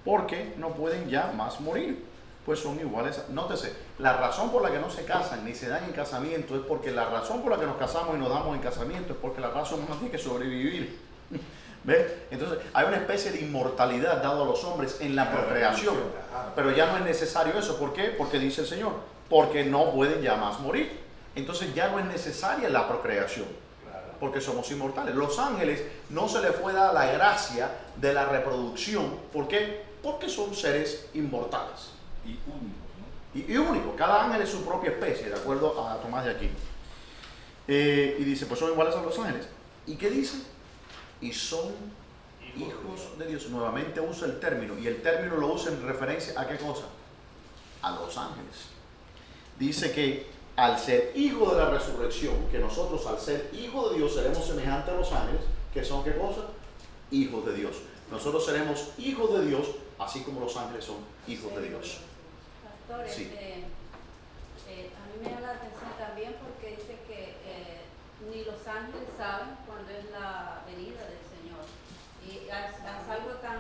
Speaker 1: porque no pueden ya más morir, pues son iguales. Nótese, la razón por la que no se casan ni se dan en casamiento es porque la razón por la que nos casamos y nos damos en casamiento es porque la raza humana tiene que sobrevivir. ¿Ves? Entonces hay una especie de inmortalidad dada a los hombres en la procreación, pero ya no es necesario eso. ¿Por qué? Porque dice el Señor, porque no pueden ya más morir. Entonces ya no es necesaria la procreación, porque somos inmortales. Los ángeles no se les fue dada la gracia de la reproducción. ¿Por qué? Porque son seres inmortales.
Speaker 5: Y únicos, ¿no?
Speaker 1: Y únicos. Cada ángel es su propia especie, de acuerdo a Tomás de Aquino. Y dice, pues son iguales a los ángeles. ¿Y qué dice? Y son hijos de Dios. Nuevamente usa el término, y el término lo usa en referencia a qué cosa? A los ángeles. Dice que al ser hijo de la resurrección, que nosotros al ser hijos de Dios seremos semejantes a los ángeles, que son qué cosa? Hijos de Dios. Nosotros seremos hijos de Dios, así como los ángeles son hijos de Dios.
Speaker 7: Pastor,
Speaker 1: Sí.
Speaker 7: a mí me llama la atención también porque dice que ni los ángeles saben cuándo es la venida del Señor. Y es algo tan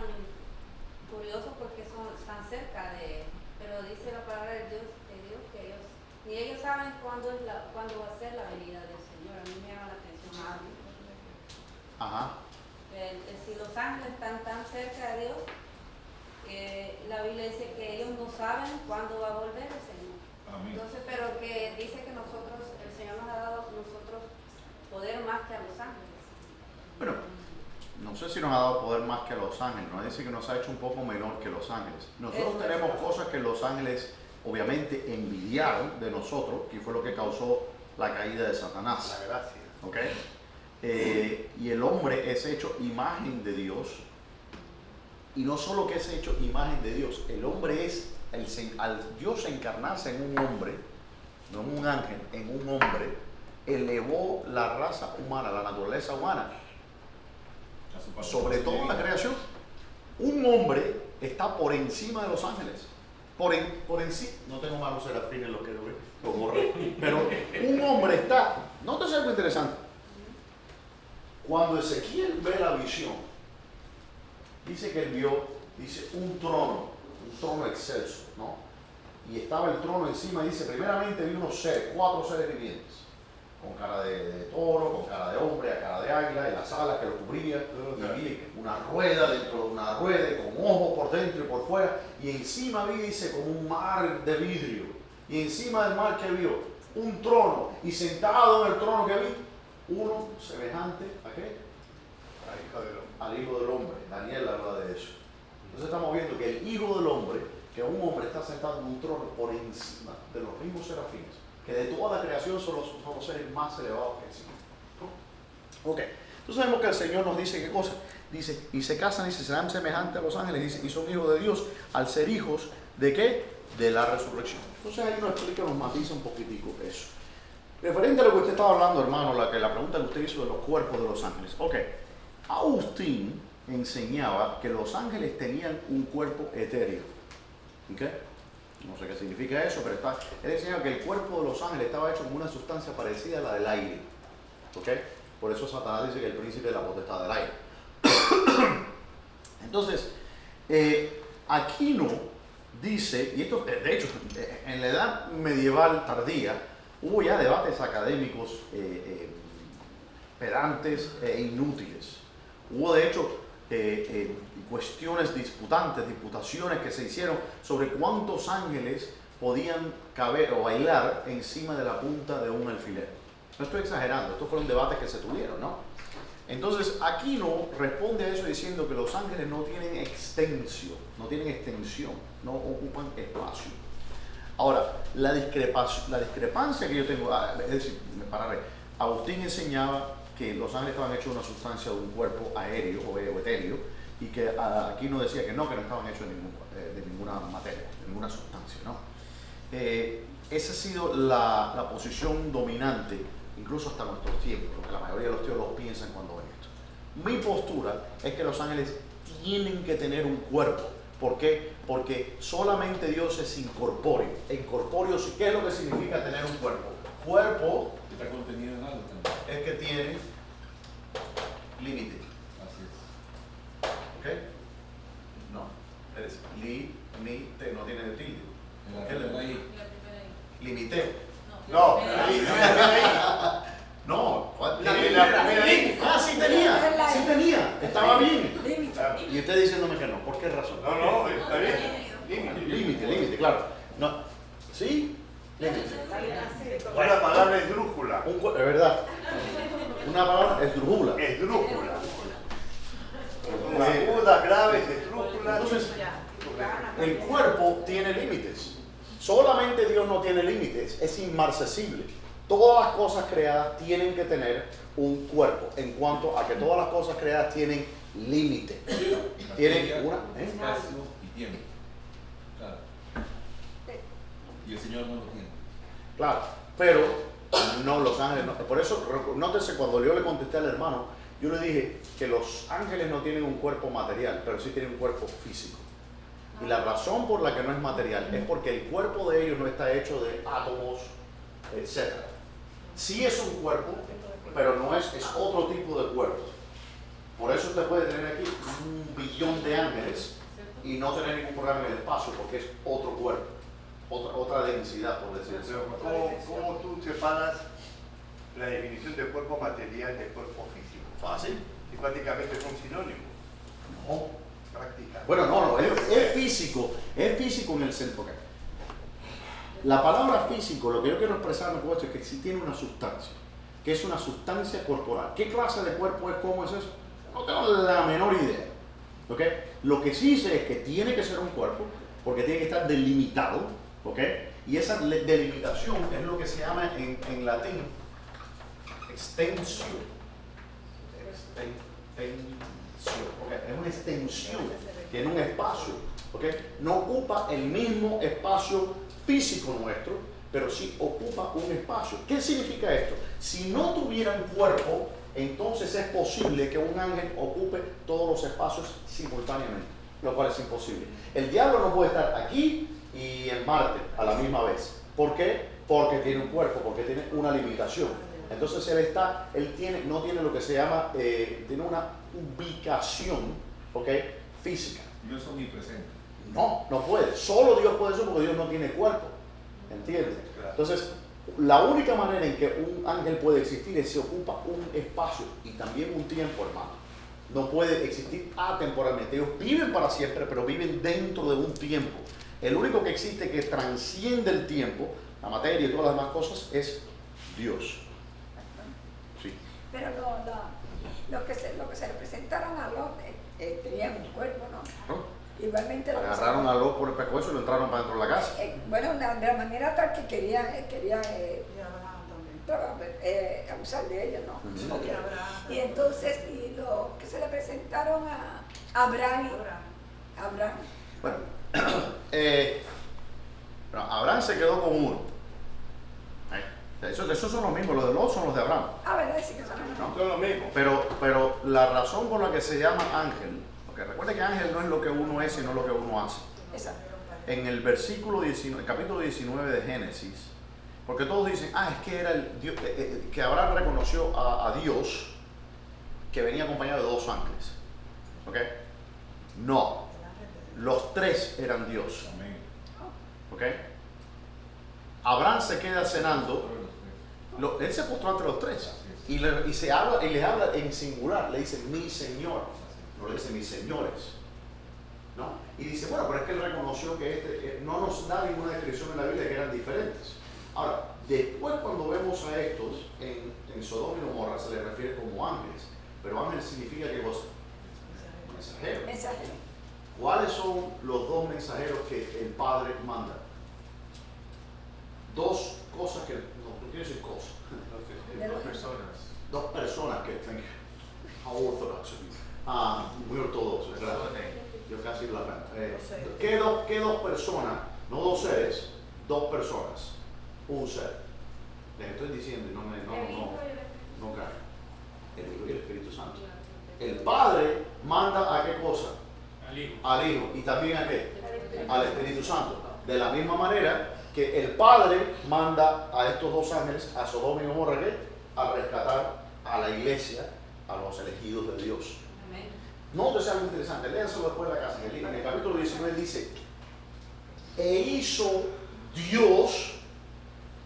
Speaker 7: curioso porque están cerca de, pero dice la palabra de Dios que ellos ni ellos saben cuándo va a ser la venida del Señor. A mí me llama la atención algo.
Speaker 1: Ajá.
Speaker 7: Si los ángeles están tan cerca de Dios, la Biblia dice que ellos no saben cuándo va a volver el Señor.
Speaker 5: Amén.
Speaker 7: Entonces, pero que dice que el Señor nos ha dado a nosotros poder más que a los ángeles.
Speaker 1: Bueno, no sé si nos ha dado poder más que a los ángeles, no dice que nos ha hecho un poco menor que los ángeles. Nosotros tenemos cosas que los ángeles obviamente envidiaron de nosotros, que fue lo que causó la caída de Satanás.
Speaker 2: La gracia.
Speaker 1: ¿Ok? Y el hombre es hecho imagen de Dios, y no solo que es hecho imagen de Dios, el hombre es, al Dios encarnarse en un hombre, no en un ángel, en un hombre, elevó la raza humana, la naturaleza humana, sobre todo la creación. Un hombre está por encima de los ángeles, por encima, no tengo malos serafines los que lo borré, pero un hombre está, nótese algo interesante. Cuando Ezequiel ve la visión, dice que él vio, dice, un trono excelso, ¿no? Y estaba el trono encima, dice, primeramente vi unos seres, 4 seres vivientes, con cara de toro, con cara de hombre, a cara de águila, y las alas que lo cubrían, y vi una rueda dentro de una rueda, con ojos por dentro y por fuera, y encima vi, dice, como un mar de vidrio, y encima del mar que vio, un trono, y sentado en el trono que vi, uno semejante ¿a qué? Al Hijo del Hombre. Daniel habla de eso. Entonces estamos viendo que el Hijo del Hombre, que un hombre está sentado en un trono por encima de los mismos serafines, que de toda la creación son los seres más elevados que existen. Ok, entonces vemos que el Señor nos dice qué cosa. Dice, y se casan, dice, serán semejantes a los ángeles, dice, y son hijos de Dios, al ser hijos de qué? De la resurrección. Entonces ahí nos explica, nos matiza un poquitico eso. Referente a lo que usted estaba hablando, hermano, la pregunta que usted hizo de los cuerpos de los ángeles. Ok, Agustín enseñaba que los ángeles tenían un cuerpo etéreo. ¿Ok? No sé qué significa eso, pero él enseñaba que el cuerpo de los ángeles estaba hecho con una sustancia parecida a la del aire. ¿Ok? Por eso Satanás dice que el príncipe de la potestad del aire. Entonces, Aquino dice, y esto de hecho en la edad medieval tardía, hubo ya debates académicos pedantes e inútiles. Hubo de hecho cuestiones diputaciones que se hicieron sobre cuántos ángeles podían caber o bailar encima de la punta de un alfiler. No estoy exagerando, estos fueron debates que se tuvieron, ¿no? Entonces Aquino responde a eso diciendo que los ángeles no tienen extensión, no ocupan espacio. Ahora, la discrepancia que yo tengo, es decir, me pararé, Agustín enseñaba que los ángeles estaban hechos de una sustancia de un cuerpo aéreo o etéreo, y que Aquino decía que no estaban hechos de ninguna materia, de ninguna sustancia, ¿no? Esa ha sido la posición dominante, incluso hasta nuestros tiempos, porque la mayoría de los teólogos piensan cuando ven esto. Mi postura es que los ángeles tienen que tener un cuerpo. ¿Por qué? Porque solamente Dios es incorpóreo. Incorpóreo, ¿qué es lo que significa tener un cuerpo? Cuerpo
Speaker 5: está contenido en algo también.
Speaker 1: Es que tiene límite.
Speaker 5: Así es.
Speaker 1: ¿Ok? No, es límite, no tiene límite.
Speaker 5: ¿Qué le ahí?
Speaker 1: Limité.
Speaker 2: No,
Speaker 1: No, sí tenía, estaba bien. Y usted diciéndome que no, ¿por qué razón?
Speaker 2: No, está bien.
Speaker 1: Límite, claro. No, ¿sí? Límite.
Speaker 2: Una palabra esdrújula.
Speaker 1: Es verdad. Una palabra esdrújula.
Speaker 2: Esdrújula. Agudas, graves, esdrújulas.
Speaker 1: Entonces, el cuerpo tiene límites. Solamente Dios no tiene límites, es inmarcesible. Todas las cosas creadas tienen que tener un cuerpo, en cuanto a que todas las cosas creadas tienen límite. Tienen una
Speaker 5: espacio y tiempo. Claro. Y el Señor no lo tiene.
Speaker 1: Claro, pero no, los ángeles no. Por eso, nótese, cuando yo le contesté al hermano, yo le dije que los ángeles no tienen un cuerpo material, pero sí tienen un cuerpo físico. Y la razón por la que no es material es porque el cuerpo de ellos no está hecho de átomos, etc. Sí es un cuerpo, pero no es otro tipo de cuerpo. Por eso usted puede tener aquí 1 billón de ángeles y no tener ningún problema en el espacio, porque es otro cuerpo. otra densidad, por decirlo así.
Speaker 2: Pero ¿cómo tú separas la definición de cuerpo material del cuerpo físico?
Speaker 1: Fácil.
Speaker 2: Y prácticamente son sinónimos.
Speaker 1: No.
Speaker 2: Prácticamente.
Speaker 1: Bueno, no, es físico en el centro. La palabra físico, lo que yo quiero expresar con esto es que sí tiene una sustancia, que es una sustancia corporal. ¿Qué clase de cuerpo es? ¿Cómo es eso? No tengo la menor idea. ¿Okay? Lo que sí sé es que tiene que ser un cuerpo, porque tiene que estar delimitado, ¿okay? Y esa delimitación es lo que se llama en latín extensio. Okay. Es una extensión, tiene un espacio, ¿okay? No ocupa el mismo espacio físico nuestro, pero sí ocupa un espacio. ¿Qué significa esto? Si no tuviera un cuerpo, entonces es posible que un ángel ocupe todos los espacios simultáneamente, lo cual es imposible. El diablo no puede estar aquí y en Marte a la misma vez. ¿Por qué? Porque tiene un cuerpo, porque tiene una limitación. Entonces no tiene lo que se llama, tiene una ubicación, ¿okay? Física.
Speaker 5: Dios es omnipresente.
Speaker 1: No puede. Solo Dios puede eso porque Dios no tiene cuerpo. ¿Entiendes? Entonces, la única manera en que un ángel puede existir es si ocupa un espacio y también un tiempo, hermano. No puede existir atemporalmente. Ellos viven para siempre, pero viven dentro de un tiempo. El único que existe que transciende el tiempo, la materia y todas las demás cosas, es Dios. Sí.
Speaker 4: Pero lo que se le presentaron a Lot tenían un cuerpo, ¿no? Igualmente
Speaker 1: agarraron a Lot por el pescuezo y lo entraron para dentro de la casa.
Speaker 4: Bueno, de la manera tal que querían abusar de ella, ¿no? Okay. Y entonces, y lo que se le presentaron a Abraham.
Speaker 1: Bueno, Abraham se quedó con uno. Esos son los mismos, los de Lot son los de Abraham.
Speaker 4: ¿Verdad? Sí que son los mismos.
Speaker 2: Son los mismos.
Speaker 1: Pero la razón por la que se llama ángel, porque recuerde que ángel no es lo que uno es, sino lo que uno hace.
Speaker 4: Exacto.
Speaker 1: En el versículo 19, el capítulo 19 de Génesis, porque todos dicen, es que era el Dios, que Abraham reconoció a Dios que venía acompañado de dos ángeles. ¿Ok? No, los tres eran Dios. ¿Ok? Abraham se queda cenando, él se postró ante los tres y les habla en singular, le dice mi Señor, no le dice mis señores, ¿no? Y dice, bueno, pero es que él reconoció que no nos da ninguna descripción en la Biblia que eran diferentes. Ahora, después cuando vemos a estos en Sodoma y Gomorra se les refiere como ángeles, pero ángel significa ¿qué cosa? Mensajero. ¿Cuáles son los dos mensajeros que el Padre manda? Dos cosas que, no quiero decir cosas. Dos personas que, how orthodox, muy ortodoxo, ¿verdad? Yo casi la ¿Qué dos personas? No dos seres, dos personas, un ser. Les estoy diciendo y no caen. El Hijo y el Espíritu Santo. El Padre manda a qué cosa? Al Hijo. ¿Y también a qué? Al Espíritu Santo. De la misma manera que el Padre manda a estos dos ángeles, a Sodoma y Gomorra, a rescatar a la iglesia, a los elegidos de Dios. Nótese algo interesante, léanselo después de la casa. En el capítulo 19 dice, e hizo Dios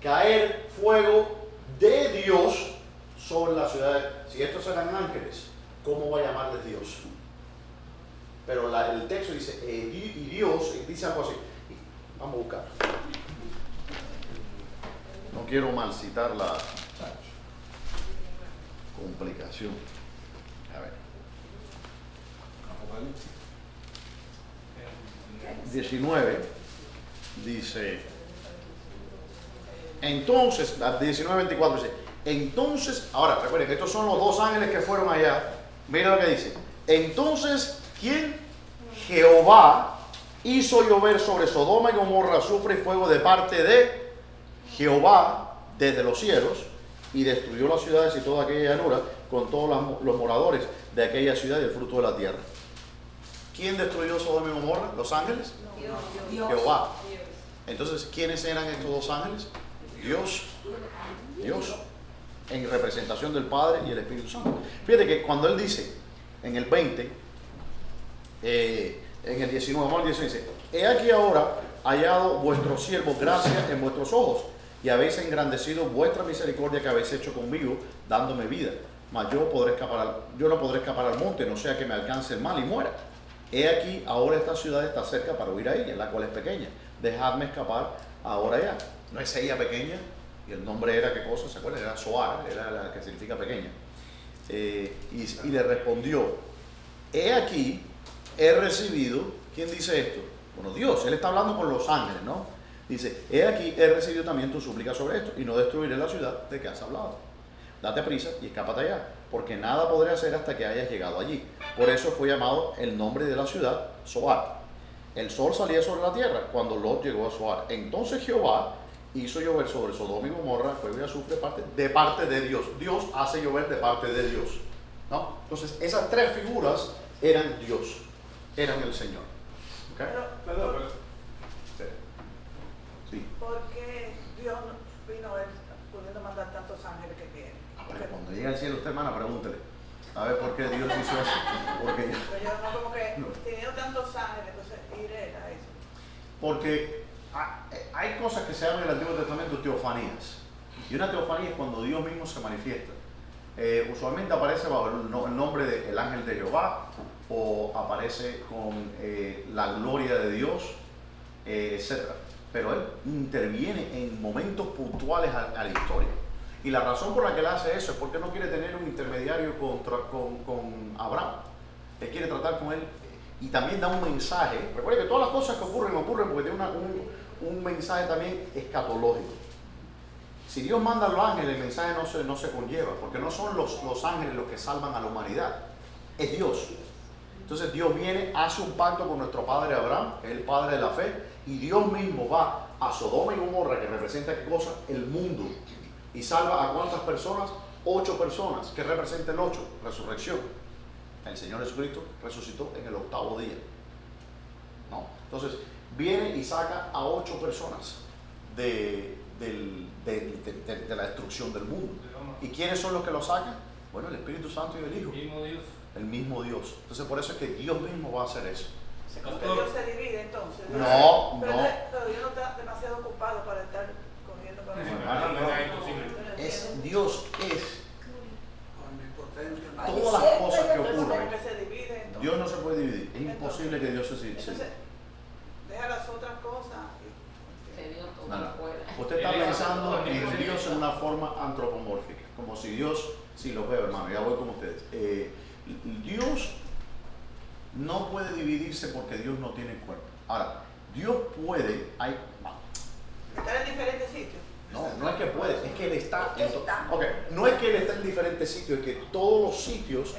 Speaker 1: caer fuego de Dios sobre la ciudad. Si estos eran ángeles, ¿cómo va a llamarles Dios? Pero el texto dice, y Dios, dice algo así. Vamos a buscar. No quiero mal citar la complicación. A ver. 19 dice, entonces, 19:24 dice, entonces, ahora recuerden que estos son los dos ángeles que fueron allá. Mira lo que dice. Entonces, ¿quién? Jehová hizo llover sobre Sodoma y Gomorra azufre y fuego de parte de Jehová desde los cielos y destruyó las ciudades y toda aquella llanura con todos los moradores de aquella ciudad y el fruto de la tierra. ¿Quién destruyó Sodoma y Gomorra? ¿Los ángeles? Dios. Jehová. Entonces, ¿quiénes eran estos dos ángeles? Dios. En representación del Padre y el Espíritu Santo. Fíjate que cuando él dice en el 20, en el 19, vamos al 19, dice, he aquí ahora hallado vuestros siervos gracia en vuestros ojos, y habéis engrandecido vuestra misericordia que habéis hecho conmigo, dándome vida. Mas yo no podré escapar al monte, no sea que me alcance el mal y muera. He aquí, ahora esta ciudad está cerca para huir a ella, la cual es pequeña. Dejadme escapar ahora ya. No es ella pequeña, y el nombre era, ¿qué cosa? ¿Se acuerdan? Era Zoar, era la que significa pequeña. Y le respondió, he aquí, he recibido, ¿quién dice esto? Bueno, Dios, Él está hablando con los ángeles, ¿no? Dice, he aquí, he recibido también tu súplica sobre esto, y no destruiré la ciudad de que has hablado. Date prisa y escápate allá, porque nada podré hacer hasta que hayas llegado allí. Por eso fue llamado el nombre de la ciudad, Zoar. El sol salía sobre la tierra cuando Lot llegó a Zoar. Entonces Jehová hizo llover sobre Sodoma y Gomorra fuego y azufre de parte de Dios. Dios hace llover de parte de Dios, ¿no? Entonces, esas tres figuras eran Dios, eran el Señor. ¿Okay? Sí.
Speaker 12: ¿Por qué Dios vino pudiendo mandar tantos ángeles que tiene?
Speaker 1: Pero cuando llegue al cielo usted, hermana, pregúntele. A ver por qué Dios hizo eso. Porque
Speaker 12: pero yo no como que teniendo tantos ángeles, entonces iré a eso.
Speaker 1: Porque hay cosas que se llaman en el Antiguo Testamento teofanías. Y una teofanía es cuando Dios mismo se manifiesta. Usualmente aparece bajo el nombre del ángel de Jehová, o aparece con la gloria de Dios, etc. Pero Él interviene en momentos puntuales a la historia. Y la razón por la que Él hace eso es porque no quiere tener un intermediario con Abraham. Él quiere tratar con él y también da un mensaje. Recuerden que todas las cosas que ocurren porque tiene un mensaje también escatológico. Si Dios manda a los ángeles, el mensaje no se conlleva, porque no son los ángeles los que salvan a la humanidad, es Dios. Entonces Dios viene, hace un pacto con nuestro padre Abraham, que es el padre de la fe, y Dios mismo va a Sodoma y Gomorra, que representa ¿qué cosa? El mundo. Y salva a ¿cuántas personas? 8 personas, que representa el 8, resurrección. El Señor Jesucristo resucitó en el 8º día, ¿no? Entonces viene y saca a 8 personas de la destrucción del mundo. ¿Y quiénes son los que lo sacan? Bueno, el Espíritu Santo y el Hijo.
Speaker 9: El mismo Dios.
Speaker 1: El mismo Dios. Entonces por eso es que Dios mismo va a hacer eso.
Speaker 12: Dios se divide entonces.
Speaker 1: No.
Speaker 12: Pero Dios no está demasiado ocupado para estar cogiendo para
Speaker 1: Dios es todas las cosas que ocurren. Dios no se puede dividir. Es imposible que Dios se divida.
Speaker 12: Deja las otras cosas.
Speaker 1: Usted está pensando en Dios en una forma antropomórfica, como si Dios, si lo veo, hermano, ya voy con ustedes. Dios no puede dividirse porque Dios no tiene cuerpo. Ahora, Dios puede,
Speaker 12: estar en diferentes sitios.
Speaker 1: No es que puede, es que Él está no es que Él está en diferentes sitios, es que todos los sitios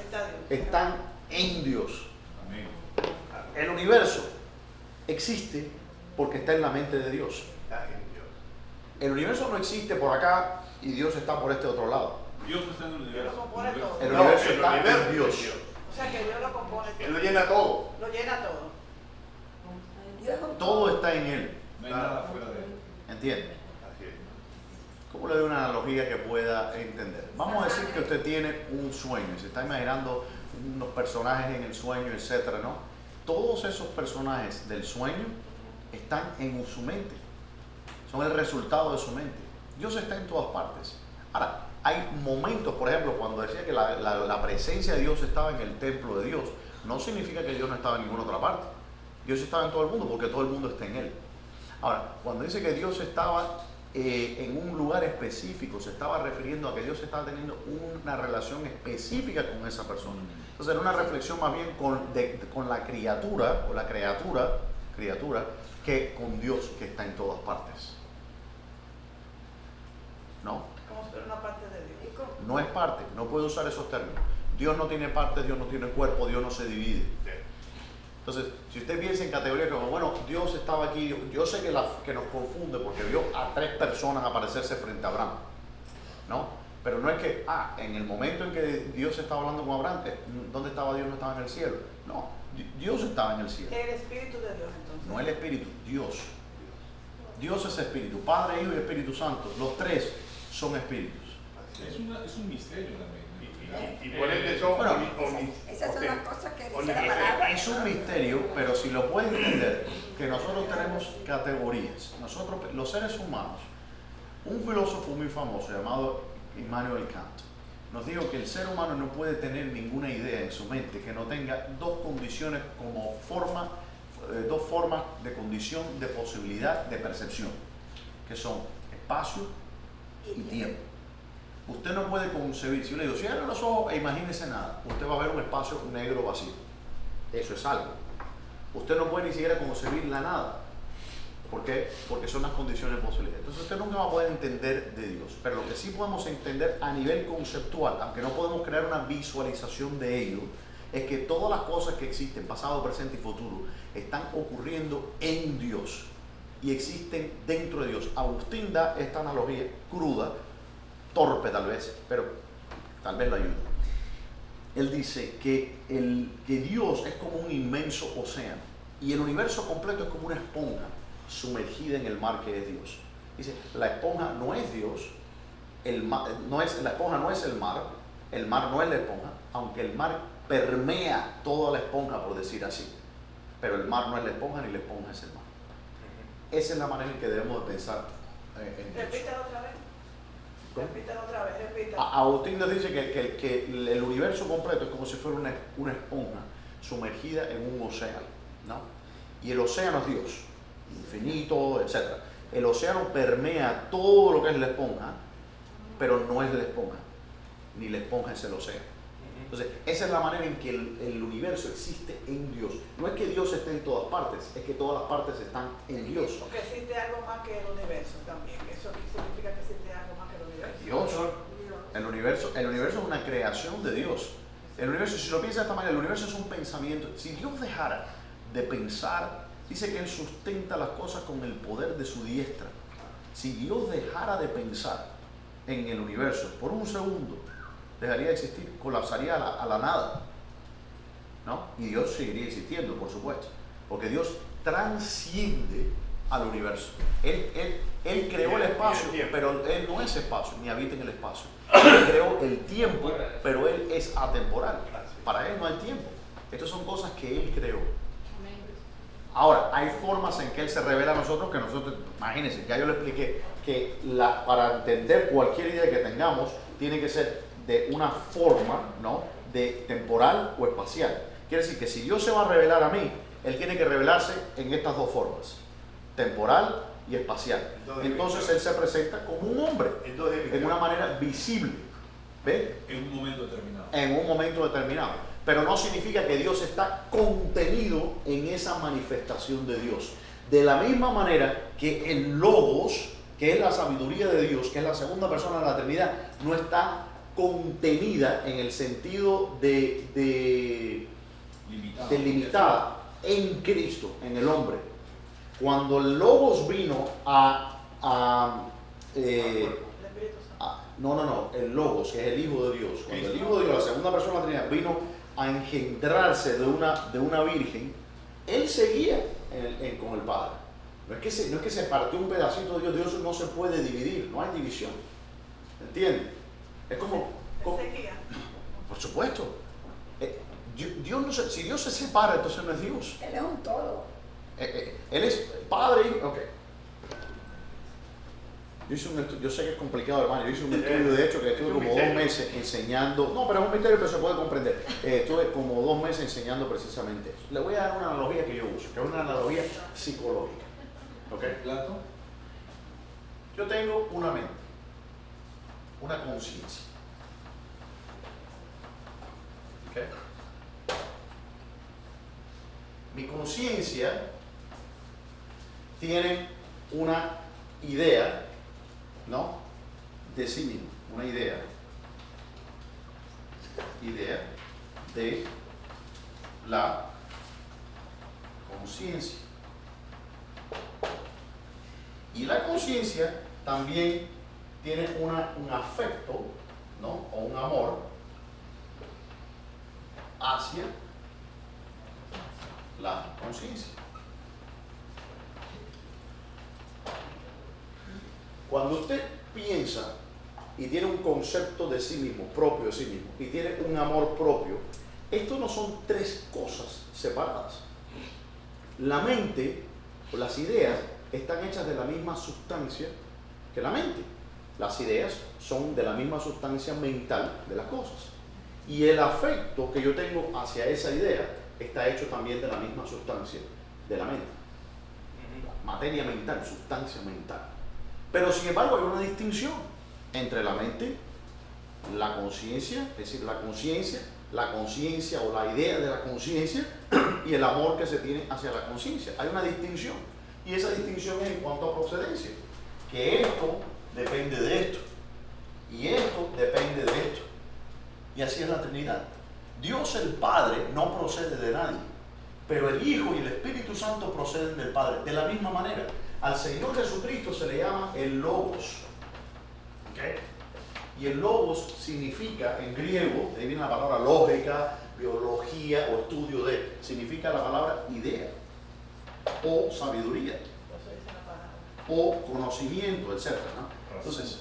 Speaker 1: están en Dios. El universo existe porque está en la mente de Dios. El universo no existe por acá y Dios está por este otro lado.
Speaker 5: Dios está en el universo.
Speaker 1: El universo está en Dios.
Speaker 12: O sea que Dios lo compone.
Speaker 2: Él lo llena todo.
Speaker 12: Lo llena todo.
Speaker 1: Todo está en Él.
Speaker 5: No hay nada fuera de Él.
Speaker 1: ¿Entiende? ¿Cómo le doy una analogía que pueda entender? Vamos a decir que usted tiene un sueño y se está imaginando unos personajes en el sueño, etcétera, ¿no? Todos esos personajes del sueño están en su mente. Son el resultado de su mente. Dios está en todas partes. Ahora, hay momentos, por ejemplo, cuando decía que la presencia de Dios estaba en el templo de Dios, no significa que Dios no estaba en ninguna otra parte. Dios estaba en todo el mundo porque todo el mundo está en Él. Ahora, cuando dice que Dios estaba en un lugar específico, se estaba refiriendo a que Dios estaba teniendo una relación específica con esa persona. Entonces era una reflexión más bien con la criatura o la criatura que con Dios que está en todas partes. ¿No?
Speaker 12: Como si fuera una parte de Dios.
Speaker 1: No es parte, no puede usar esos términos. Dios no tiene parte, Dios no tiene cuerpo, Dios no se divide. Entonces, si usted piensa en categorías como, bueno, Dios estaba aquí, yo sé que nos confunde porque vio a 3 personas aparecerse frente a Abraham, ¿no? Pero no es que, en el momento en que Dios estaba hablando con Abraham, ¿dónde estaba Dios? No estaba en el cielo. No, Dios estaba en el cielo.
Speaker 12: El Espíritu de Dios, entonces.
Speaker 1: No el Espíritu, Dios. Dios es Espíritu, Padre, Hijo y Espíritu Santo. Los 3 son espíritus.
Speaker 5: Es un misterio también.
Speaker 2: Y por ende son
Speaker 4: Esas son las cosas que dice la
Speaker 2: omnipresentes.
Speaker 4: palabra.
Speaker 1: Es un misterio, pero si lo pueden entender, que nosotros tenemos categorías. Nosotros, los seres humanos, un filósofo muy famoso llamado Immanuel Kant, nos dijo que el ser humano no puede tener ninguna idea en su mente que no tenga dos condiciones como forma, dos formas de condición de posibilidad de percepción, que son espacio y tiempo. Usted no puede concebir, si yo le digo, cierre los ojos e imagínese nada, usted va a ver un espacio negro vacío. Eso es algo. Usted no puede ni siquiera concebir la nada. ¿Por qué? Porque son las condiciones de posibilidad. Entonces usted nunca va a poder entender de Dios. Pero lo que sí podemos entender a nivel conceptual, aunque no podemos crear una visualización de ello, es que todas las cosas que existen, pasado, presente y futuro, están ocurriendo en Dios y existen dentro de Dios. Agustín da esta analogía cruda, torpe tal vez, pero tal vez la ayuda. Él dice que Dios es como un inmenso océano y el universo completo es como una esponja sumergida en el mar que es Dios. Dice, la esponja no es Dios, la esponja no es el mar no es la esponja, aunque el mar permea toda la esponja, por decir así, pero el mar no es la esponja ni la esponja es el mar. Esa es la manera en que debemos de pensar en Dios.
Speaker 12: Repítalo otra vez. Repítalo otra vez, repítalo.
Speaker 1: Agustín nos dice que el universo completo es como si fuera una esponja sumergida en un océano, ¿no? Y el océano es Dios, infinito, etc. El océano permea todo lo que es la esponja, pero no es la esponja, ni la esponja es el océano. Entonces, esa es la manera en que el universo existe en Dios. No es que Dios esté en todas partes, es que todas las partes están en Dios.
Speaker 12: Porque existe algo más que el universo también. Eso significa que existe algo más que el universo.
Speaker 1: Dios. El universo es una creación de Dios. El universo, si lo piensas de esta manera, el universo es un pensamiento. Si Dios dejara de pensar, dice que Él sustenta las cosas con el poder de su diestra. Si Dios dejara de pensar en el universo por un segundo, dejaría de existir, colapsaría a la nada, ¿no? Y Dios seguiría existiendo, por supuesto, porque Dios transciende al universo. Él creó el espacio, pero Él no es espacio, ni habita en el espacio. Él creó el tiempo, pero Él es atemporal. Para Él no hay tiempo. Estas son cosas que Él creó. Ahora, hay formas en que Él se revela a nosotros que nosotros, imagínense, ya yo le expliqué que para entender cualquier idea que tengamos, tiene que ser de una forma, ¿no?, de temporal o espacial. Quiere decir que si Dios se va a revelar a mí, Él tiene que revelarse en estas dos formas, temporal y espacial. Entonces Él se presenta como un hombre, en una manera visible, ¿ve?
Speaker 5: En un momento determinado.
Speaker 1: En un momento determinado. Pero no significa que Dios está contenido en esa manifestación de Dios. De la misma manera que el Logos, que es la sabiduría de Dios, que es la segunda persona de la Trinidad, no está contenida en el sentido de limitada en Cristo, en el hombre. Cuando el Logos vino el Logos, que es el Hijo de Dios, cuando el Hijo de Dios, la segunda persona de la Trinidad, vino a engendrarse de una virgen, Él seguía con el Padre. No es que se partió un pedacito de Dios, Dios no se puede dividir, no hay división. ¿Entiendes? Es como por supuesto. Dios no si Dios se separa, entonces no es Dios.
Speaker 4: Él es un todo.
Speaker 1: Él es Padre. Ok. Yo sé que es complicado, hermano. Yo hice un estudio, de hecho, que estuve como 2 meses enseñando. No, pero es un misterio, pero se puede comprender. Estuve como 2 meses enseñando precisamente eso. Le voy a dar una analogía que yo uso, que es una analogía psicológica. ¿Ok?
Speaker 5: Plato.
Speaker 1: Yo tengo una mente, una conciencia. ¿Ok? Mi conciencia tiene una idea, ¿no?, de sí mismo, una idea de la conciencia. Y la conciencia también tiene un afecto, ¿no?, o un amor hacia la conciencia. Cuando usted piensa y tiene un concepto de sí mismo, propio de sí mismo, y tiene un amor propio, estos no son tres cosas separadas. La mente o las ideas están hechas de la misma sustancia que la mente. Las ideas son de la misma sustancia mental de las cosas. Y el afecto que yo tengo hacia esa idea está hecho también de la misma sustancia de la mente. Materia mental, sustancia mental. Pero sin embargo hay una distinción entre la mente, la conciencia, es decir, la conciencia o la idea de la conciencia y el amor que se tiene hacia la conciencia. Hay una distinción. Y esa distinción es en cuanto a procedencia. Que esto depende de esto. Y esto depende de esto. Y así es la Trinidad. Dios el Padre no procede de nadie, pero el Hijo y el Espíritu Santo proceden del Padre. De la misma manera, al Señor Jesucristo se le llama el Logos. ¿Okay? Y el Logos significa, en griego, de ahí viene la palabra lógica, biología o estudio de, significa la palabra idea, o sabiduría, o conocimiento, etc. ¿no? Entonces,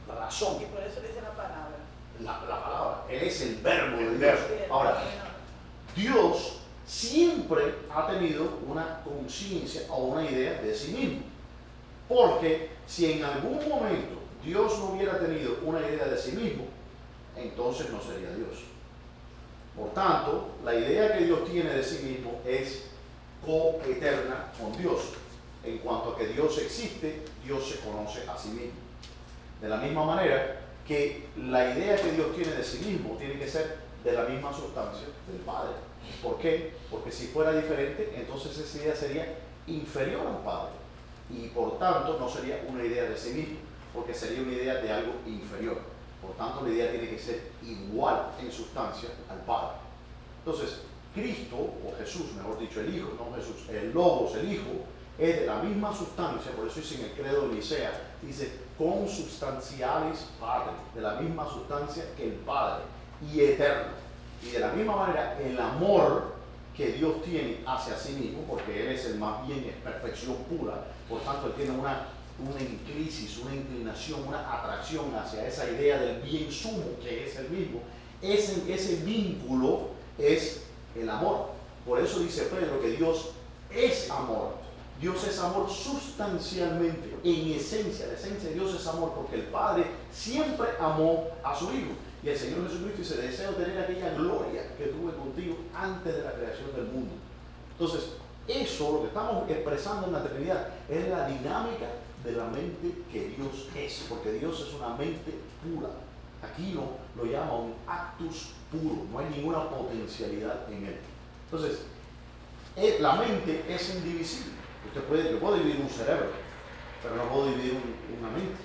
Speaker 1: la razón.
Speaker 12: Y por eso dice la palabra.
Speaker 1: La palabra, Él es el verbo de Dios. Ahora, Dios siempre ha tenido una conciencia o una idea de sí mismo. Porque si en algún momento Dios no hubiera tenido una idea de sí mismo, entonces no sería Dios. Por tanto, la idea que Dios tiene de sí mismo es coeterna con Dios. En cuanto a que Dios existe, Dios se conoce a sí mismo. De la misma manera que la idea que Dios tiene de sí mismo tiene que ser de la misma sustancia del Padre. ¿Por qué? Porque si fuera diferente, entonces esa idea sería inferior al Padre. Y por tanto no sería una idea de sí mismo, porque sería una idea de algo inferior. Por tanto, la idea tiene que ser igual en sustancia al Padre. Entonces, Cristo, o Jesús, mejor dicho, el Hijo, no Jesús, el Logos, el Hijo, es de la misma sustancia, por eso dice en el credo de Nicea, dice consubstancialis Padre, de la misma sustancia que el Padre, y eterno. Y de la misma manera, el amor que Dios tiene hacia sí mismo, porque Él es el más bien, es perfección pura, por tanto Él tiene una crisis, una inclinación, una atracción hacia esa idea del bien sumo, que es el mismo. Ese vínculo es el amor. Por eso dice Pedro que Dios es amor. Dios es amor sustancialmente, en esencia. La esencia de Dios es amor porque el Padre siempre amó a su Hijo. Y el Señor Jesucristo dice, deseo tener aquella gloria que tuve contigo antes de la creación del mundo. Entonces, eso, lo que estamos expresando en la Trinidad, es la dinámica de la mente que Dios es, porque Dios es una mente pura. Aquí lo llama un actus puro, no hay ninguna potencialidad en él. Entonces, la mente es indivisible. Yo puedo dividir un cerebro, pero no puedo dividir una mente.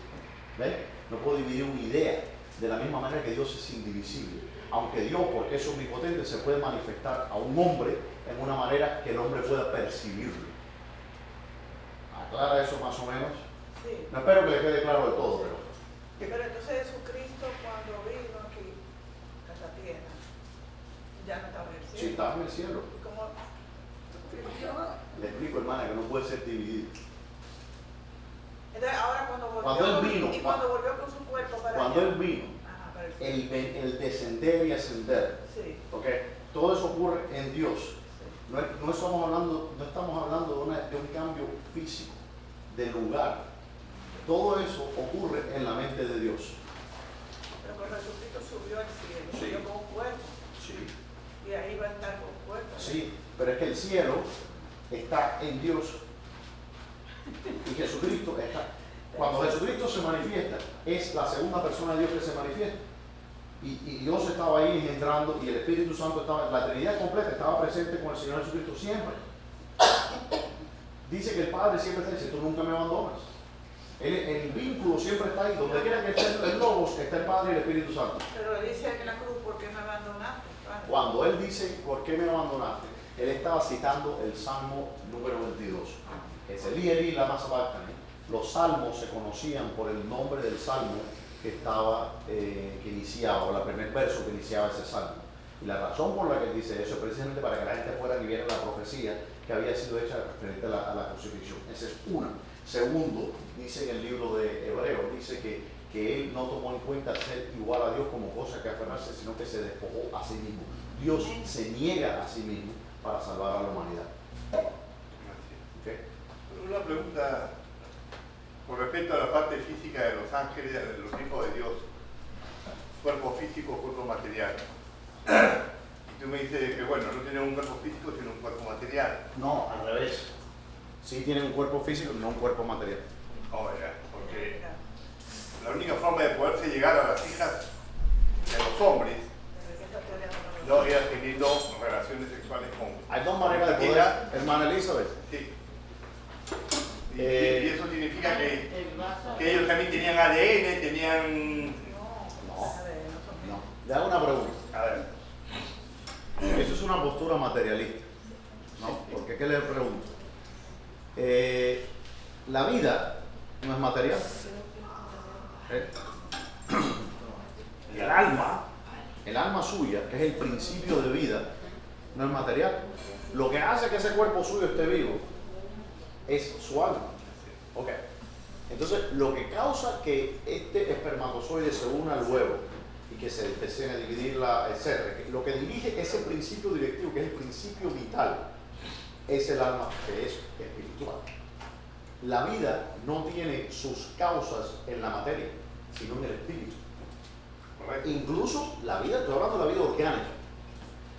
Speaker 1: ¿Ves? No puedo dividir una idea. De la misma manera que Dios es indivisible. Aunque Dios, porque es omnipotente, se puede manifestar a un hombre en una manera que el hombre pueda percibirlo. ¿Aclara eso más o menos?
Speaker 12: Sí.
Speaker 1: No espero que le quede claro de todo,
Speaker 12: pero entonces Jesucristo cuando vino aquí a la tierra, ya no estaba en el cielo.
Speaker 1: Sí, estaba en el cielo.
Speaker 12: ¿Cómo?
Speaker 1: Le explico, hermana, que no puede ser dividido.
Speaker 12: Entonces ahora cuando volvió con su cuerpo para
Speaker 1: cuando
Speaker 12: allá,
Speaker 1: Él vino, el descender y ascender,
Speaker 12: sí.
Speaker 1: Okay, todo eso ocurre en Dios. Sí. No estamos hablando de un cambio físico, de lugar. Todo eso ocurre en la mente de Dios.
Speaker 12: Pero cuando Jesucristo subió al cielo,
Speaker 1: Sí.
Speaker 12: subió con un cuerpo.
Speaker 1: Sí.
Speaker 12: Y ahí va a estar con un cuerpo.
Speaker 1: Sí, pero es que el cielo está en Dios. Y Jesucristo está. Cuando Jesucristo se manifiesta, es la segunda persona de Dios que se manifiesta. Y Dios estaba ahí engendrando y el Espíritu Santo estaba, la Trinidad completa estaba presente con el Señor Jesucristo siempre. Dice que el Padre siempre está diciendo, tú nunca me abandonas. El vínculo siempre está ahí, donde quiera que esté el Logos, está el Padre y el Espíritu Santo.
Speaker 12: Pero dice en la cruz, ¿por qué me abandonaste? Padre?
Speaker 1: Cuando Él dice, ¿por qué me abandonaste? Él estaba citando el Salmo número 22. Es el Eli lama sabachthani. Los salmos se conocían por el nombre del salmo que iniciaba, o el primer verso que iniciaba ese salmo. Y la razón por la que él dice eso es precisamente para que la gente fuera y viera la profecía que había sido hecha referente a la crucifixión. Esa es una. Segundo, dice en el libro de Hebreos, dice que él no tomó en cuenta ser igual a Dios como cosa que aferrarse, sino que se despojó a sí mismo. Dios se niega a sí mismo para salvar a la humanidad. ¿Okay?
Speaker 2: Una pregunta con respecto a la parte física de los ángeles, de los hijos de Dios, cuerpo físico, cuerpo material. Y tú me dices que bueno, no tienen un cuerpo físico, sino un cuerpo material.
Speaker 1: No, al revés. Sí tienen un cuerpo físico, no un cuerpo material.
Speaker 2: Oh, ya, porque la única forma de poderse llegar a las hijas de los hombres no era teniendo relaciones sexuales con...
Speaker 1: Hay dos maneras de poder, hermana Elizabeth.
Speaker 2: Sí. Y eso significa que ellos también tenían ADN, tenían...
Speaker 1: No. Le hago una pregunta.
Speaker 2: A ver.
Speaker 1: Eso es una postura materialista, ¿no? Porque ¿qué le pregunto? La vida no es material. El alma suya, que es el principio de vida, no es material. Lo que hace que ese cuerpo suyo esté vivo es su alma. Ok. Entonces, lo que causa que este espermatozoide se una al huevo y que se empiecen a dividirla, etc., lo que dirige ese principio directivo, que es el principio vital, es el alma, que es espiritual. La vida no tiene sus causas en la materia, sino en el espíritu.
Speaker 2: Correcto.
Speaker 1: Incluso la vida, estoy hablando de la vida orgánica.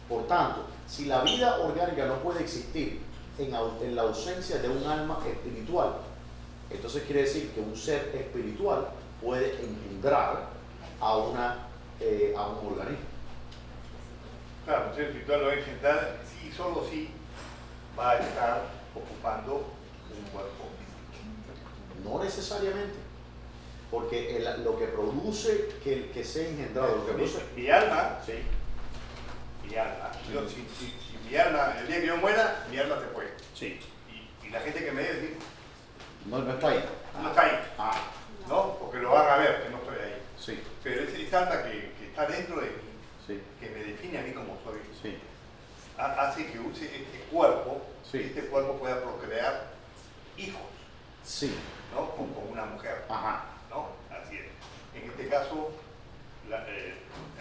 Speaker 1: Por tanto, si la vida orgánica no puede existir en la ausencia de un alma espiritual, entonces quiere decir que un ser espiritual puede engendrar a un organismo.
Speaker 2: Claro, un ser espiritual lo va a engendrar si solo si va a estar ocupando un cuerpo físico.
Speaker 1: No necesariamente, porque lo que produce que sea engendrado, lo que produce...
Speaker 2: Mi alma,
Speaker 1: sí.
Speaker 2: Mi alma, si mi alma, el día que yo muera, mi alma se fue.
Speaker 1: Sí.
Speaker 2: Y la gente que me dice,
Speaker 1: No está ahí.
Speaker 2: no está ahí.
Speaker 1: Ah.
Speaker 2: ¿No? Porque lo van a ver, que no estoy ahí.
Speaker 1: Sí.
Speaker 2: Pero esa alma que está dentro de mí,
Speaker 1: Sí.
Speaker 2: que me define a mí como soy,
Speaker 1: Sí.
Speaker 2: hace que use este cuerpo,
Speaker 1: Sí.
Speaker 2: este cuerpo pueda procrear hijos,
Speaker 1: Sí.
Speaker 2: ¿no? Con una mujer,
Speaker 1: Ajá.
Speaker 2: ¿no? Así es. En este caso,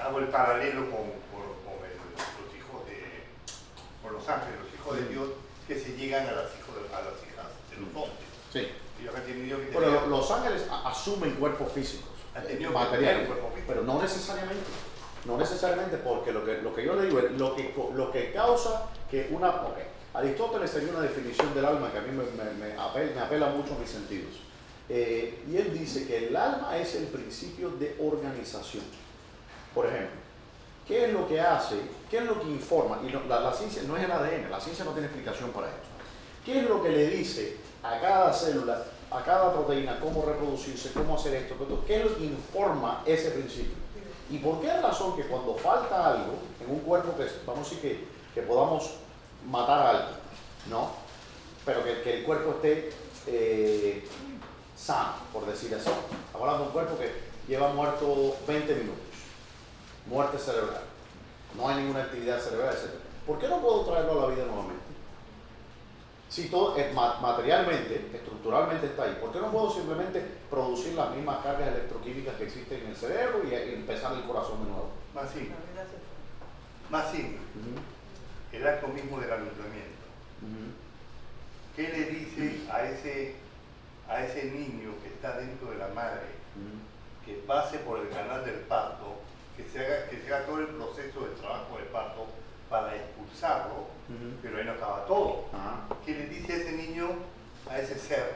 Speaker 2: hago el paralelo con los hijos con los ángeles, los hijos de Dios, que se llegan a las hijas de los hombres.
Speaker 1: Sí.
Speaker 2: Ellos han tenido que
Speaker 1: Pero
Speaker 2: tener-
Speaker 1: los ángeles asumen cuerpos físicos,
Speaker 2: Han tenido que
Speaker 1: materiales,
Speaker 2: tener un cuerpo físico.
Speaker 1: pero no necesariamente. No necesariamente, porque lo que yo le digo es lo que causa que una... Ok, Aristóteles tenía una definición del alma que a mí me apela mucho a mis sentidos. Y él dice que el alma es el principio de organización. Por ejemplo, ¿qué es lo que hace? ¿Qué es lo que informa? Y la ciencia no es el ADN, la ciencia no tiene explicación para eso. ¿Qué es lo que le dice a cada célula, a cada proteína, cómo reproducirse, cómo hacer esto? ¿Qué es lo que informa ese principio? ¿Y por qué razón que cuando falta algo en un cuerpo, que vamos a decir que podamos matar a alguien, ¿no? Pero que el cuerpo esté sano, por decir así. Estamos hablando de un cuerpo que lleva muerto 20 minutos, muerte cerebral, no hay ninguna actividad cerebral, etc. ¿Por qué no puedo traerlo a la vida nuevamente? Si todo materialmente, estructuralmente está ahí, ¿por qué no puedo simplemente producir las mismas cargas electroquímicas que existen en el cerebro y empezar el corazón de nuevo?
Speaker 2: Más simple. Más simple. El acto mismo del alumbramiento. ¿Qué le dice a ese niño que está dentro de la madre que pase por el canal del parto, que se haga todo el proceso de trabajo del parto para expulsarlo, pero ahí no acaba todo? ¿Qué le dice a ese niño, a ese ser,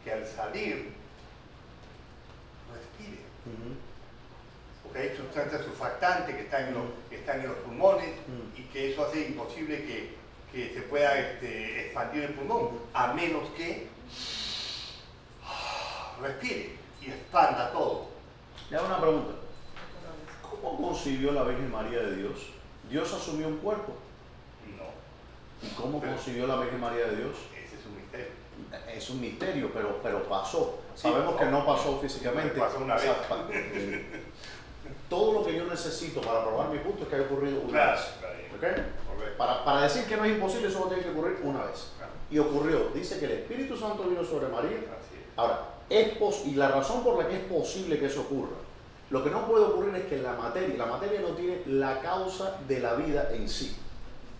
Speaker 2: que al salir respire? Porque hay sustancias surfactantes que están en los pulmones y que eso hace imposible que se pueda expandir el pulmón, a menos que respire y expanda todo.
Speaker 1: Le hago una pregunta. ¿Cómo concibió la Virgen María de Dios? ¿Dios asumió un cuerpo?
Speaker 2: No.
Speaker 1: ¿Y cómo concibió la Virgen María de Dios?
Speaker 2: Ese es un misterio.
Speaker 1: Es un misterio, pero pasó. Sabemos que no pasó físicamente.
Speaker 2: Pasó una vez.
Speaker 1: Todo lo que yo necesito para probar mi punto es que haya ocurrido una vez.
Speaker 2: Claro.
Speaker 1: ¿Okay? Para decir que no es imposible, solo tiene que ocurrir una vez. Y ocurrió. Dice que el Espíritu Santo vino sobre María. Ahora, y la razón por la que es posible que eso ocurra, lo que no puede ocurrir es que la materia no tiene la causa de la vida en sí.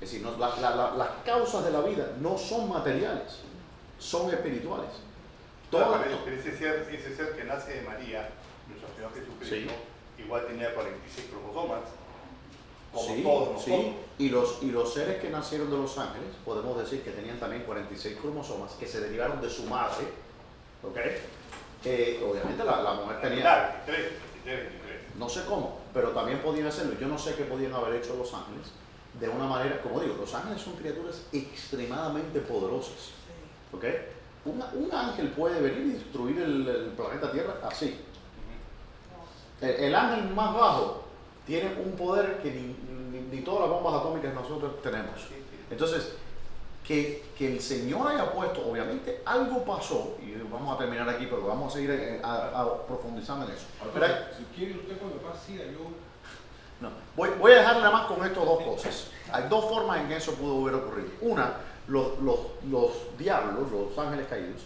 Speaker 1: Es decir, las causas de la vida no son materiales, son espirituales.
Speaker 2: Ese ser que nace de María, nuestro Señor Jesucristo, igual tenía 46 cromosomas, como todos nosotros.
Speaker 1: Sí. Y los seres que nacieron de los ángeles, podemos decir que tenían también 46 cromosomas que se derivaron de su madre, ¿ok? Obviamente la mujer tenía...
Speaker 2: 23.
Speaker 1: No sé cómo, pero también podían hacerlo. Yo no sé qué podían haber hecho los ángeles de una manera, como digo, los ángeles son criaturas extremadamente poderosas, ¿ok? Un ángel puede venir y destruir el planeta Tierra así. El ángel más bajo tiene un poder que ni todas las bombas atómicas nosotros tenemos. Entonces, que el Señor haya puesto, obviamente algo pasó, y vamos a terminar aquí, pero vamos a seguir profundizando en eso.
Speaker 5: Pero, si quiere usted cuando pase, yo...
Speaker 1: No, voy a dejar nada más con estas dos cosas. Hay dos formas en que eso pudo haber ocurrido. Una, los diablos, los ángeles caídos,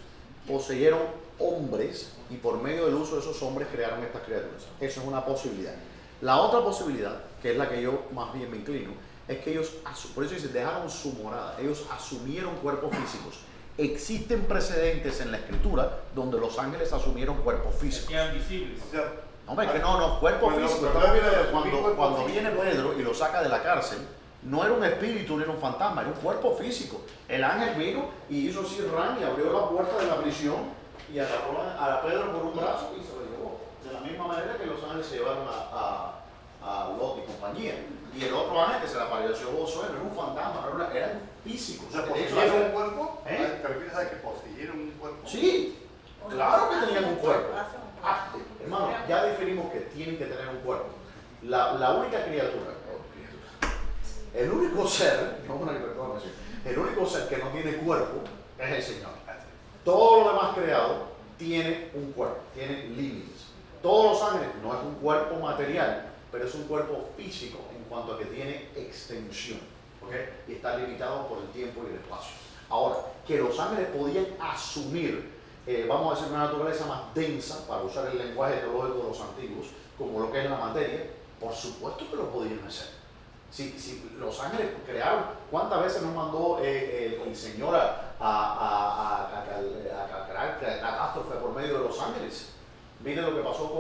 Speaker 1: poseyeron hombres y por medio del uso de esos hombres crearon estas criaturas. Eso es una posibilidad. La otra posibilidad, que es la que yo más bien me inclino, es que ellos, por eso dice, dejaron su morada, ellos asumieron cuerpos físicos. Existen precedentes en la escritura donde los ángeles asumieron cuerpos físicos.
Speaker 9: Quedan visibles.
Speaker 2: O sea,
Speaker 1: hombre, que no, cuerpos físicos. Cuando viene Pedro y lo saca de la cárcel, no era un espíritu ni era un fantasma, era un cuerpo físico. El ángel vino y hizo así ran y abrió la puerta de la prisión y agarró a Pedro por un brazo y se lo llevó. De la misma manera que los ángeles se llevaron a Lot y compañía. Y el otro ángel que se le apareció Josué no era un fantasma, eran físicos.
Speaker 2: O sea, ¿poseyeron un cuerpo? ¿Te refieres a que poseyeron un cuerpo?
Speaker 1: Sí, claro que tenían un cuerpo. Hermano, ya definimos que tienen que tener un cuerpo. La única criatura, el único ser, el único ser que no tiene cuerpo es el Señor. Todo lo demás creado tiene un cuerpo, tiene límites. Todos los ángeles no es un cuerpo material, pero es un cuerpo físico en cuanto a que tiene extensión, ¿okay? Y está limitado por el tiempo y el espacio. Ahora, que los ángeles podían asumir, vamos a decir, una naturaleza más densa, para usar el lenguaje teológico de los antiguos, como lo que es la materia, por supuesto que lo podían hacer. Si los ángeles crearon, ¿cuántas veces nos mandó el Señor a crear catástrofe por medio de los ángeles? Miren lo que pasó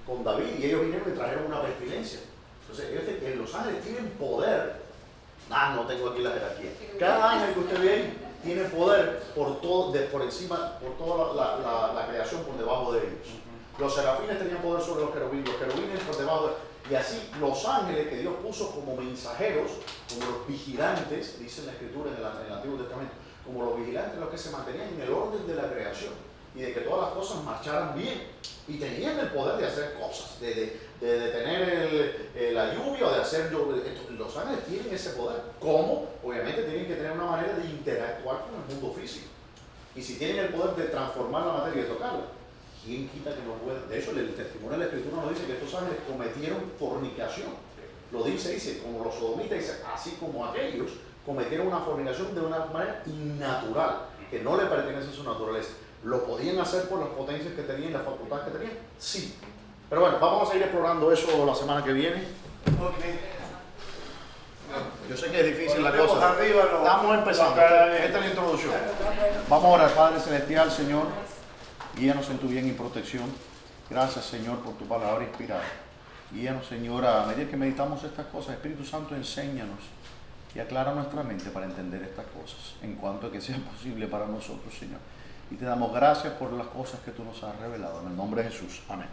Speaker 1: con David, y ellos vinieron y trajeron una pestilencia. Entonces, los ángeles tienen poder. No tengo aquí la jerarquía. Cada ángel que usted ve ahí tiene poder por encima, por toda la creación por debajo de ellos. Los serafines tenían poder sobre los querubines por debajo de... Y así los ángeles que Dios puso como mensajeros, como los vigilantes, dice en la Escritura en el Antiguo Testamento, como los vigilantes, los que se mantenían en el orden de la creación y de que todas las cosas marcharan bien. Y tenían el poder de hacer cosas, de detener la lluvia o de hacer... Los ángeles tienen ese poder. ¿Cómo? Obviamente tienen que tener una manera de interactuar con el mundo físico. Y si tienen el poder de transformar la materia y de tocarla, ¿quién quita que no pueda? De hecho, el testimonio de la Escritura nos dice que estos ángeles cometieron fornicación. Lo dice, como los sodomitas, dice, así como aquellos cometieron una fornicación de una manera innatural, que no le pertenece a su naturaleza. ¿Lo podían hacer por las potencias que tenían, las facultades que tenían? Sí. Pero bueno, vamos a seguir explorando eso la semana que viene. Yo sé que es difícil la cosa. Estamos empezando. Esta es la introducción. Vamos a orar, Padre Celestial, Señor. Guíanos en tu bien y protección. Gracias, Señor, por tu palabra inspirada. Guíanos, Señor, a medida que meditamos estas cosas. Espíritu Santo, enséñanos y aclara nuestra mente para entender estas cosas, en cuanto a que sea posible para nosotros, Señor. Y te damos gracias por las cosas que tú nos has revelado. En el nombre de Jesús. Amén.